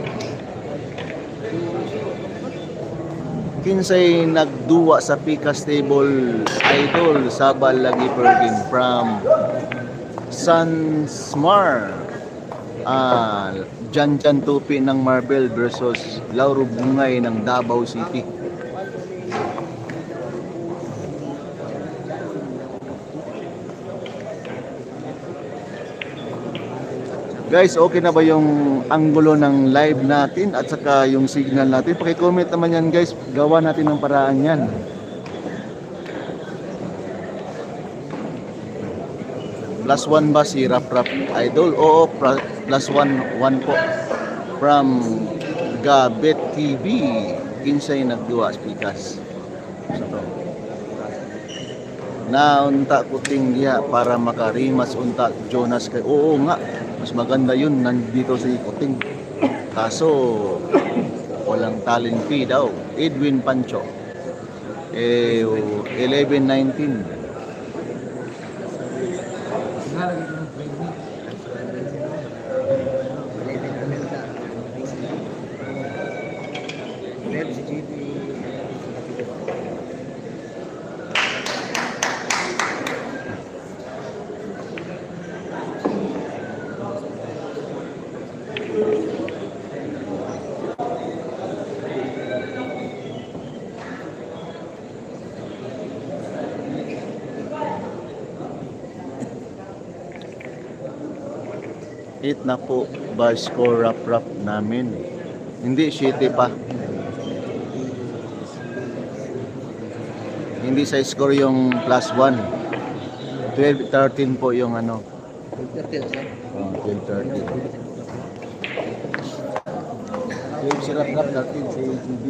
Kinsay nagduwa sa Pika Stable, idol Sabal lagi pergin from Sansmar. Jan Tupi ng Marvel versus Lauro Bungay ng Davao City. Guys, okay na ba yung anggulo ng live natin at saka yung signal natin? Paki-comment naman yan, guys. Gawa natin ng paraan yan. +1 ba si Rap Idol? Oo, +1 po. From Gabet TV. Kinsay nagduwa speakers. So, naunta kuting diha para makarimas unta Jonas kay. Oo nga, mas maganda yun nandito si Kuting. Kaso walang talent fee daw. Edwin Pancho 11-19. 12 si JB. Hit na po by score rap namin. Hindi, 7 pa. Hindi sa score yung plus 1. 12-13 po yung ano. 13 Oh, 12-13. 12 si rap 13 si GB.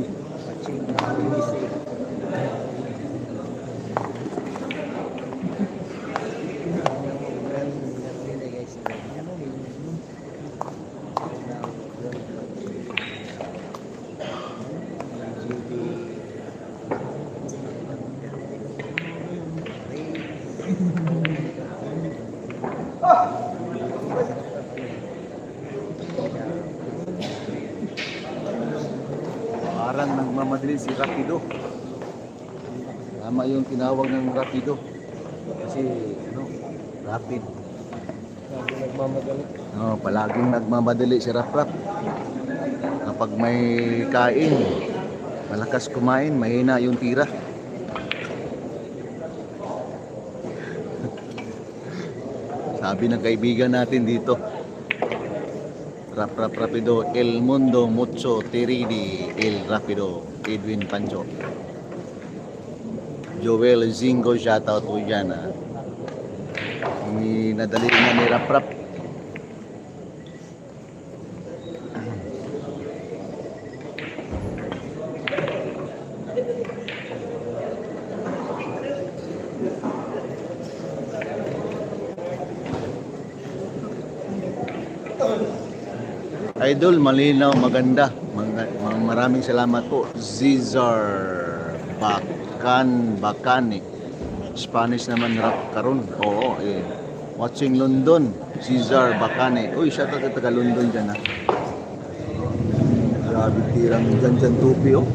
Parang nagmamadali si Rapido. Tama yung tinawag ng Rapido. Kasi, ano, rapid. Palaging nagmamadali si Rap. Kapag may kain, malakas kumain, mahina yung tira. Sabi ng kaibigan natin dito, Rapido, El Mundo Mucho Tiridi, El Rapido, Edwin Pancho. Joel Zingo, shoutout po dyan. Nadali na ni Rap. Idol, malinaw, maganda. Maraming salamat po. Zizar Bacani. Spanish naman rap karon. Oo, eh. Watching London, Zizar Bacani. Uy, siya taga London dyan ha. Grabe tirang dyan tupi oh.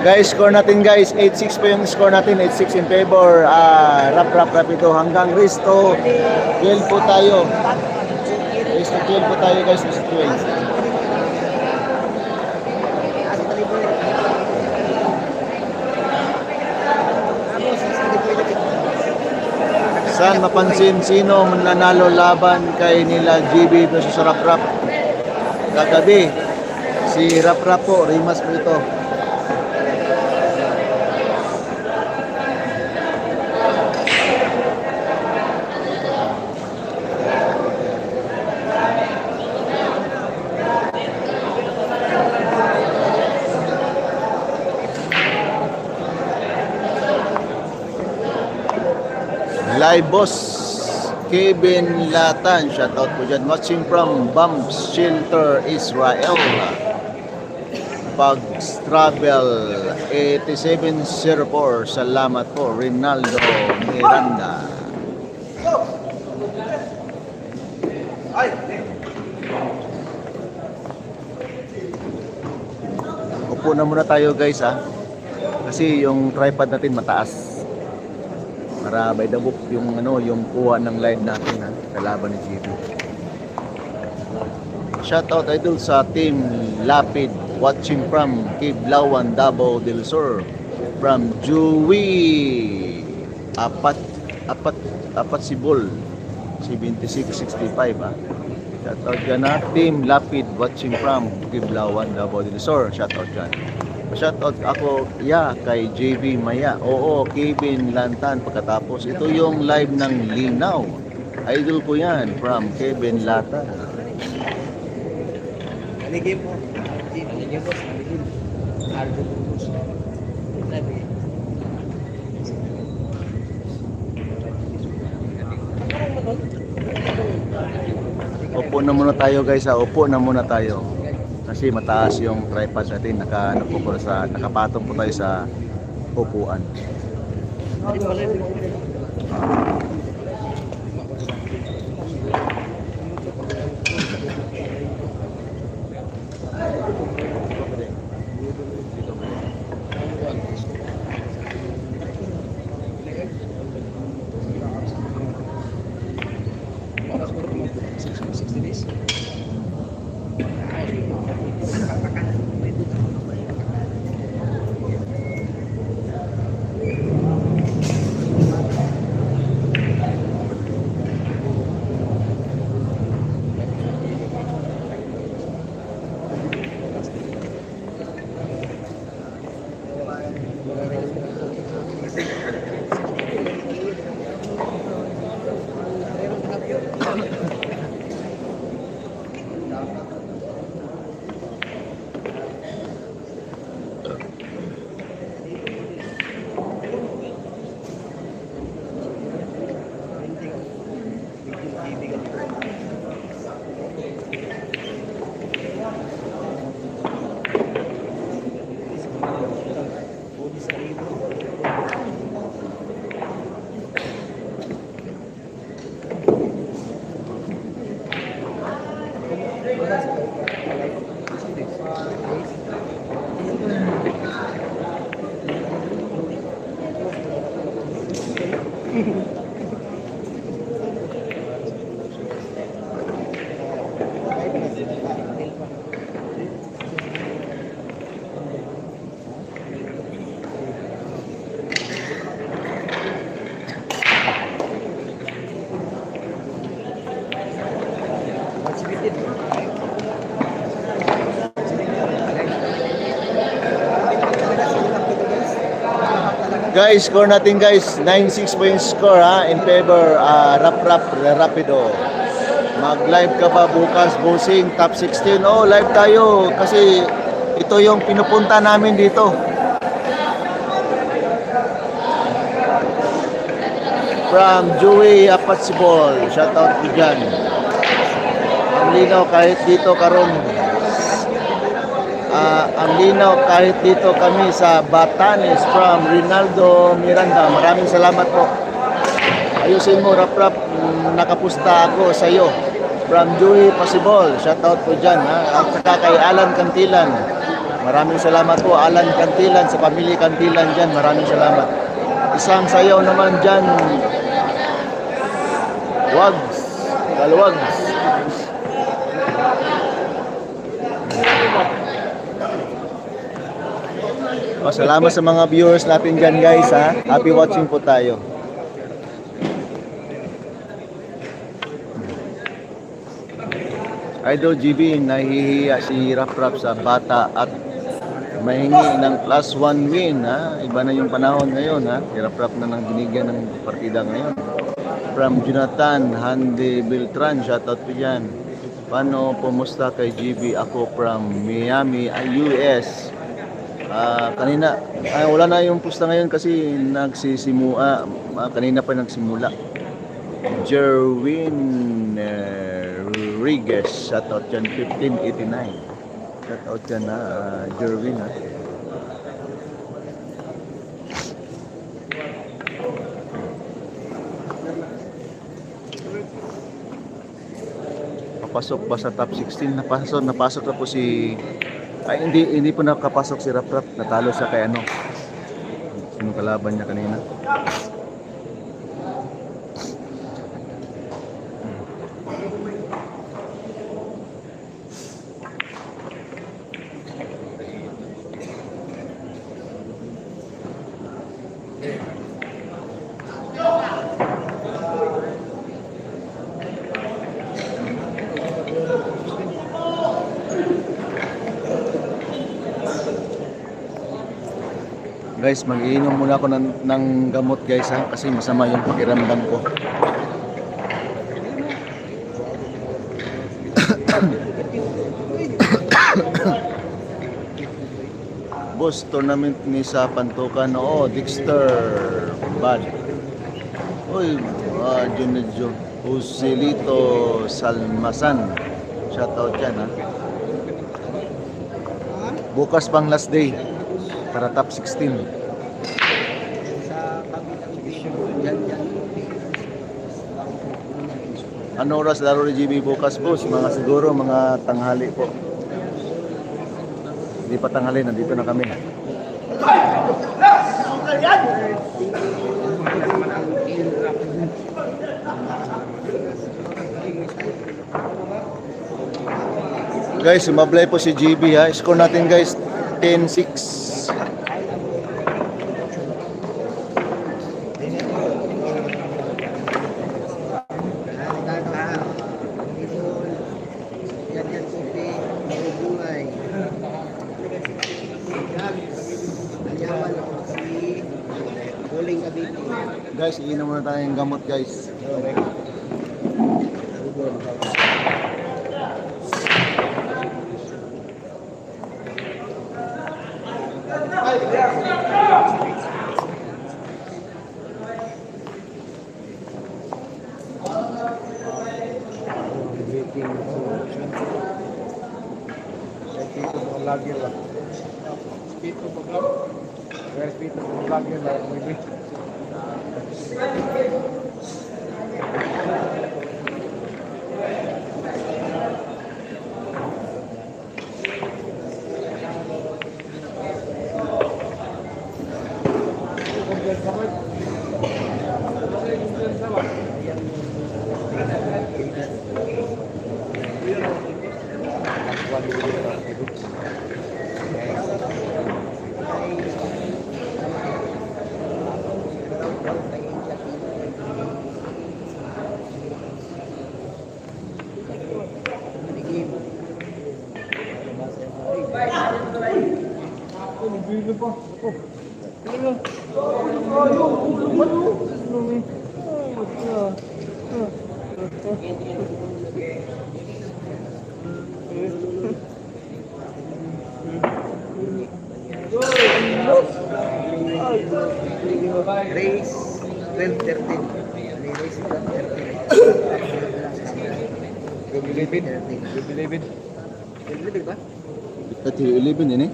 Guys, score natin guys, 8-6 po yung score natin, 8-6 in favor, Rapido hanggang Risto, 12 po tayo. Risto 12 po tayo guys, Risto 12. Saan mapansin sino nanalo laban kay nila GB versus Rap. Kagabi, si Rap po, Rimas po ito. Live boss Kevin Latan, shoutout po dyan, watching from Bumps Shelter, Israel. Bugs Travel 8704, salamat po Rinaldo Miranda. Upo na muna tayo guys ha, kasi yung tripod natin mataas. Para by the book yung yung kuha ng live natin ha, kalaban ni GB. Shoutout idol sa team Lapid, watching from Kiblawan, Davao del Sur, from Jewy apat si Bull 7665 ha. Shoutout dyan ha, team Lapid, watching from Kiblawan, Davao del Sur. Shoutout dyan. Shoutout ako kay JB Maya. Oo, Kevin Lantan pagkatapos. Ito yung live ng Linaw. Idol ko yan from Kevin Lantan. Aligim po. Aligim po. Aligim. Ardo po. Sabi. Upo na muna tayo guys ha. Upo na muna tayo. Kasi mataas yung tripod natin, nakapatong po tayo sa upuan. Hindi pala rin. Guys, score natin guys, 9-6 po yung score ha, in favor Rapido. Mag-live ka ba bukas, bossing, top 16? Oh, live tayo kasi ito yung pinupunta namin dito. From Joey Apatsibol, shout out po dyan. Ang linaw kahit dito karon. Ang linaw kahit dito kami sa Batanes, from Rinaldo Miranda. Maraming salamat po. Ayusin mo, rap-rap, nakapusta ako sa iyo. From Joey Pasibol, shout out po dyan. At saka kay Alan Cantilan. Maraming salamat po, Alan Cantilan, sa pamilya Cantilan dyan. Maraming salamat. Isang sayaw naman dyan. Wags, Kalwags. Oh, salamat sa mga viewers natin dyan guys ha. Happy watching po tayo. Idol GB, nahihiya si Rap sa bata at mahingi ng +1 win ha. Iba na yung panahon ngayon ha. Si Rap na nang binigyan ng partida ngayon. From Jonathan Hande Beltran, shoutout po dyan. Paano pumusta kay GB? Ako from Miami, US. Kanina, wala na yung pusta ngayon kasi kanina pa nagsimula. Jerwin Rodriguez, shoutout dyan, 1589. Shoutout dyan na, Jerwin ha. Papasok ba sa top 16? Napasok na po si... Ay, hindi po nakapasok si Rap. Natalo siya kay ano. Sino kalaban niya kanina? Guys, mag-iinom muna ako ng gamot guys ha, kasi masama yung pakiramdam ko. Boss, tournament ni sa Pantukan. Oo, Dexter Bad. Uy, Junedjo Joselito Salmasan. Shoutout dyan ha. Bukas pang last day para top 16. Sa kabilang division, yan. Ano oras laro ni GB bukas po? Mga siguro mga tanghali po. Hindi pa tanghali, nandito na kami. Guys, sumablay po si GB ha. Score natin guys, 10-6. Yan, kopi, bungai. Anyaman ako si Boling Cavite. Guys, iinom muna tayong gamot guys. Race 12-13. Race 12-13. Bilibid ba? At 11 yun eh.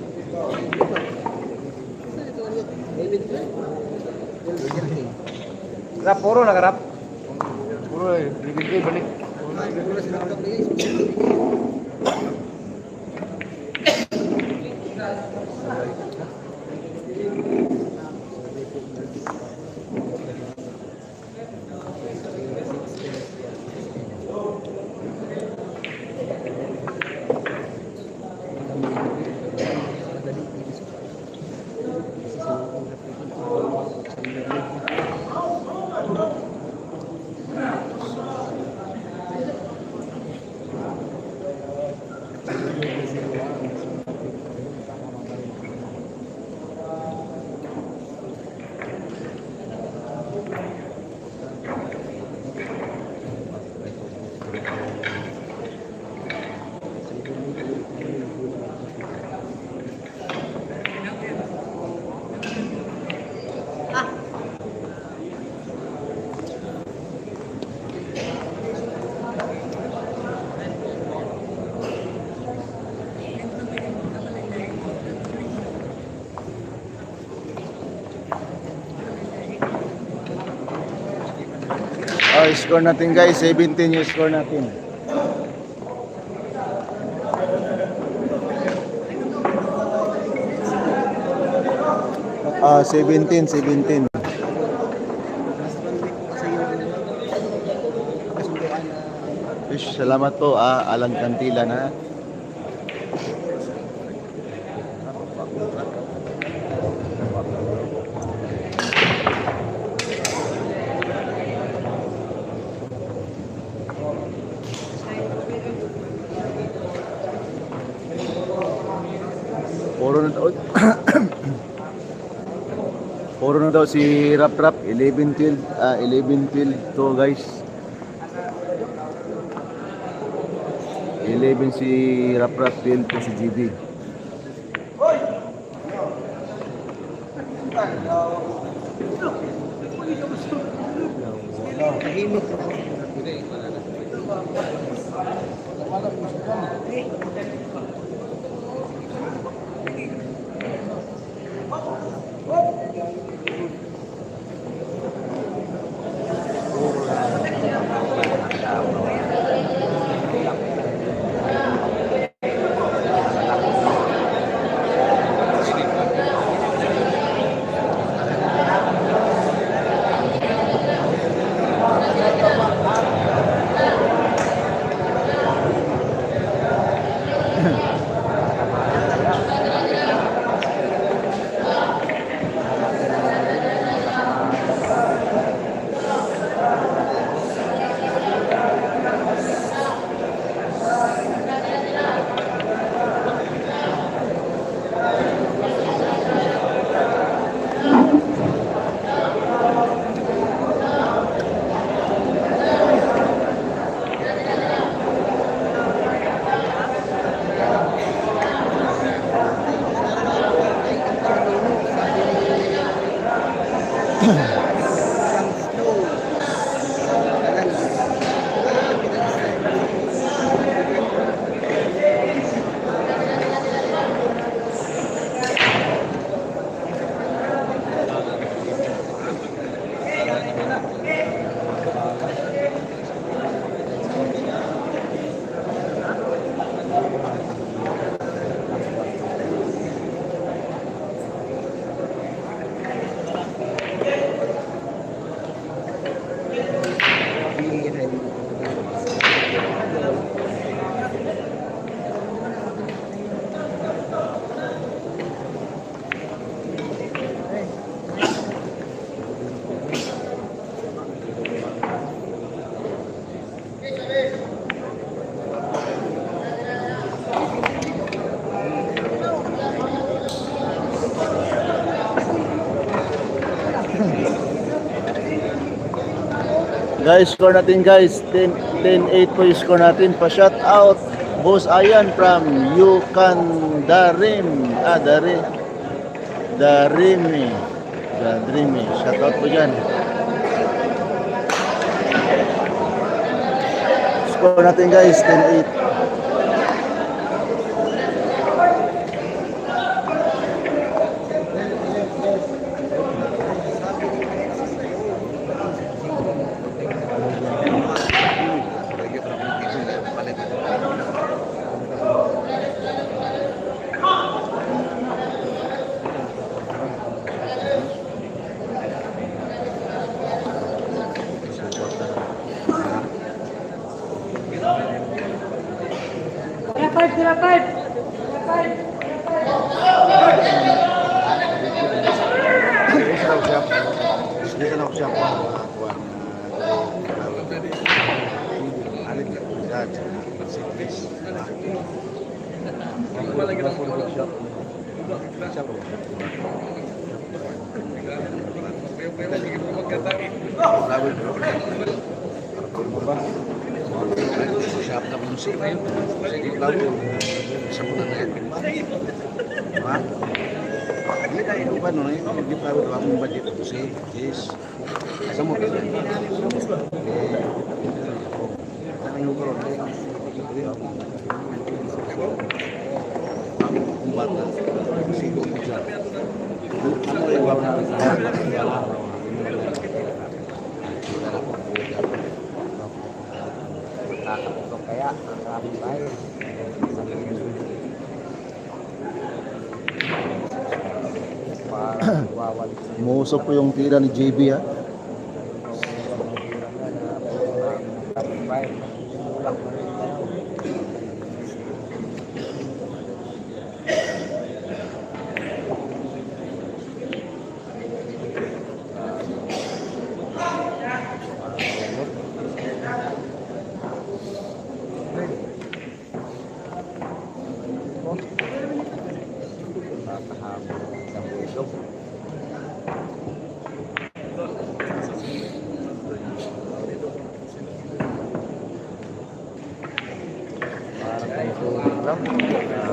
Rap, puro nakarap. Puro eh, bibigay balik. Score natin guys, 17 yung score natin. Ah, 17. Salamat po, Alan Cantila na. Puro na daw si Rap 11-12 to guys. 11 si Rap 12 to si GB. Guys, score natin guys. 10-8 po yung score natin. Pa-shout out. Boss Ayan from Yukandarim. Darimi. Shout out po dyan. Score natin guys. 10-8. Kaya ang maraming bayan. Para wawalik sa Muusok po yung tira ni JB ha. maraming bayan.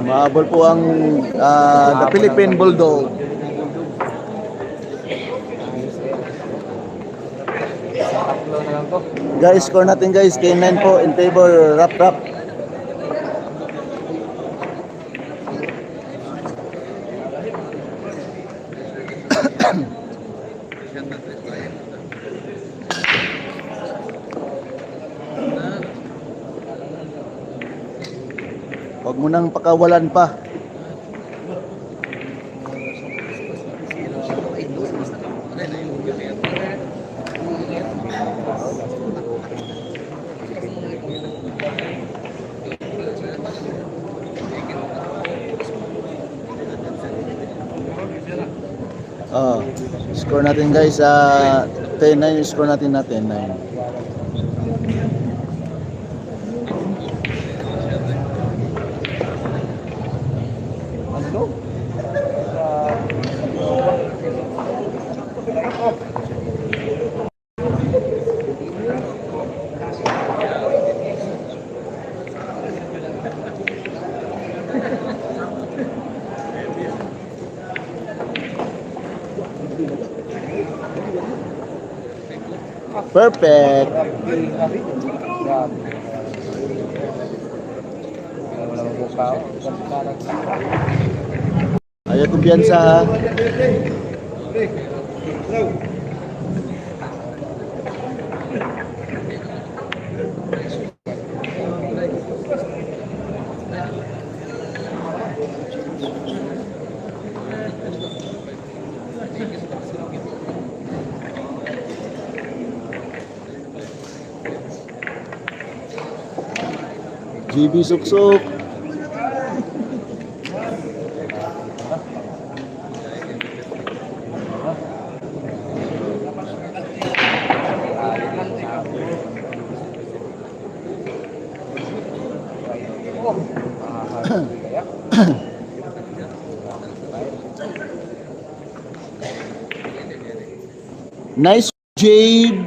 Mahabol po ang the Philippine Bulldog. Tatlo na lang to. Guys, score natin guys. K9 po in favor Rap. Huwag mo nang pakawalan pa. Score natin guys 10-9 yung score natin na 10-9. Perfect. Ayaw kumpiyansa ha. GB Suksok. Nice Jabe.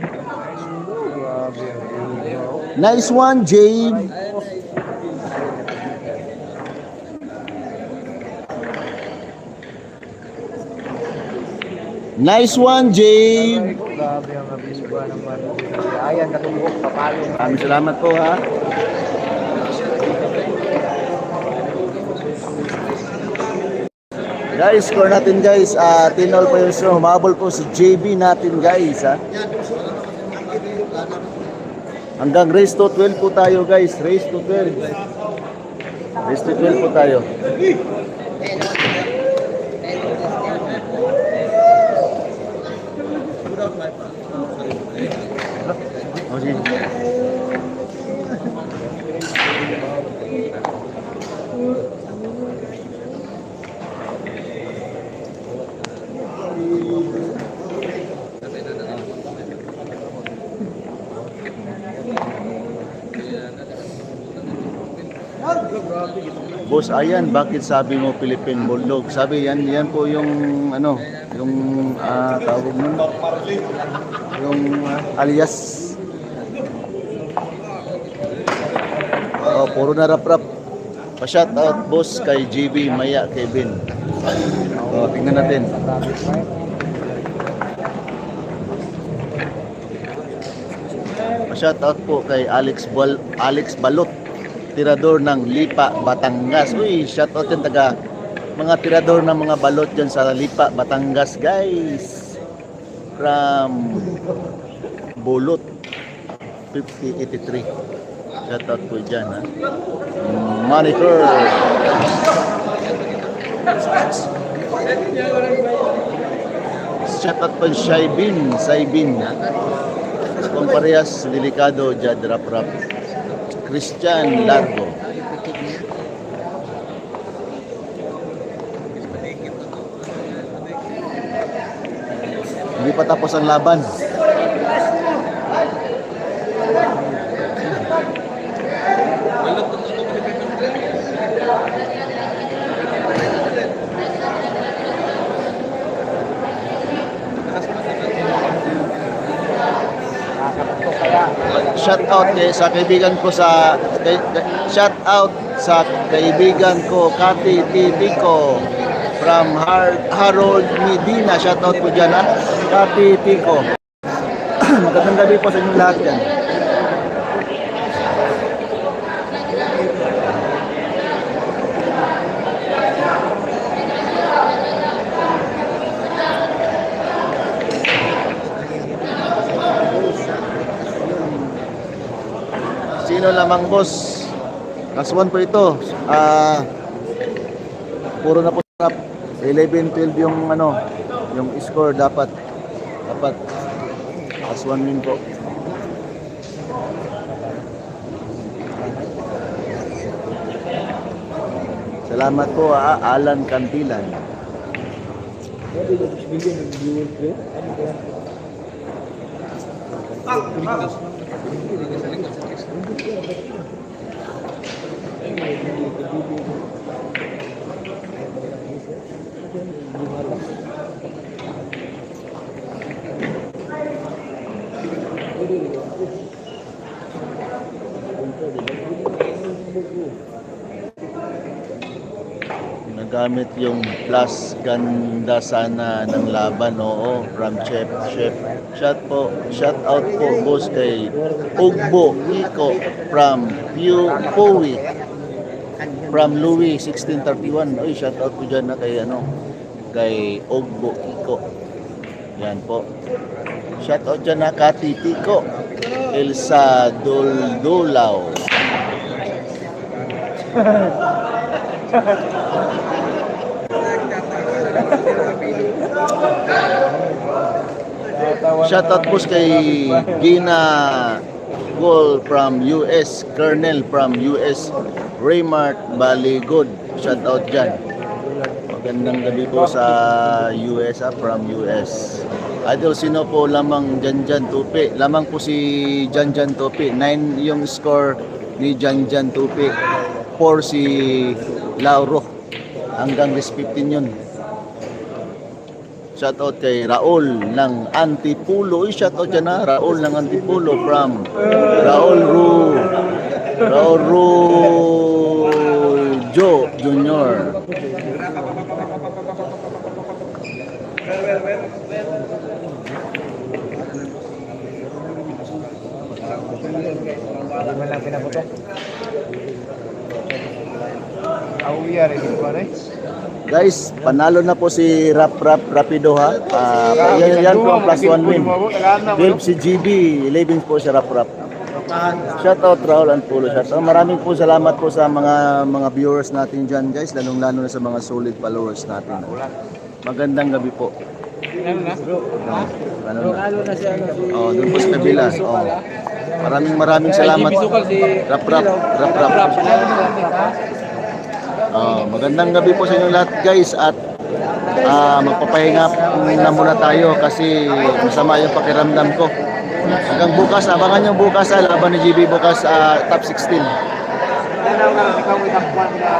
Nice one, Jabe. Nice one, Jabe. Grabe ang abiba naman. Ayan, natumbok, papalo. Maraming salamat po ha. Guys, score natin guys. 10-all pa yung score. Humabol po si JB natin guys ha. Hanggang race to 12 po tayo guys. Race to 12. Race to 12 po tayo. Okay. Boss, ayan, bakit sabi mo Philippine Bulldog? Sabi yan po yung ano, yung tawag nun, yung alias. Oh, puro na rap-rap. Pa-shout out boss kay GB Maya Kevin. Oh, tingnan natin. Pa-shout out po kay Alex Balot, tirador ng Lipa, Batangas. Uy, shout out yan taga mga tirador ng mga balot dyan sa Lipa, Batangas guys. From Bulot 5083. Shout out po dyan ha. Moniker. Shout out po Saibin ha. Kung parehas delikado dyan rap-rap. Christian Largo. Hindi pa tapos ang laban. Shout out sa kaibigan ko shout out sa kaibigan ko Kati Titico from Harold Medina. Shout out po dyan ha, Kati Titico. Magandang gabi po sa inyong lahat yan. Sino lamang boss? Last one po ito. Puro na po sarap. 11-12 yung ano, yung score dapat last one min po. Salamat po Alan Cantilan. Nagamit yung plus ganda sana ng laban, oo, from Chef. Shout out po boss kay Ugbo Iko from Powi from Louis 1631. Oy, shout out po dyan na kay Ugbo Iko. Yan po. Shout out dyan na Kati Tiko Elsa Duldulaw. Shoutout po kay Gina Gold from US, Colonel from US, Raymart Baligod. Shoutout dyan. Magandang gabi po sa US from US. Idol, sino po lamang Janjan Tupi? Lamang po si Janjan Tupi. 9 yung score ni Janjan Tupi. 4 si Lauro. Hanggang race 15 yun. Shoutout kay Raul ng Antipulo. Uy, shoutout dyan na. Raul ng Antipulo from Raul Joe Jr. Hindi man lang pinaputok. Ako iya rin ba rin? Guys, panalo na po si Rapido ha. Yan po ang plus 1 win. 12 si GB, 11 po si Rap. Shoutout Raul Antulo. Shoutout. Maraming po salamat po sa mga viewers natin dyan guys, lalong-lalo na sa mga solid followers natin. Magandang gabi po. Ano na? Ano na? Lalo na siya. Oh, doon po sa kabila. Oh. Maraming salamat. Rap. Magandang gabi po sa inyo lahat guys at magpapahinga na muna tayo kasi masama yung pakiramdam ko. Hanggang bukas, abangan nyo bukas laban ni GB bukas top 16. Ikaw may takpan na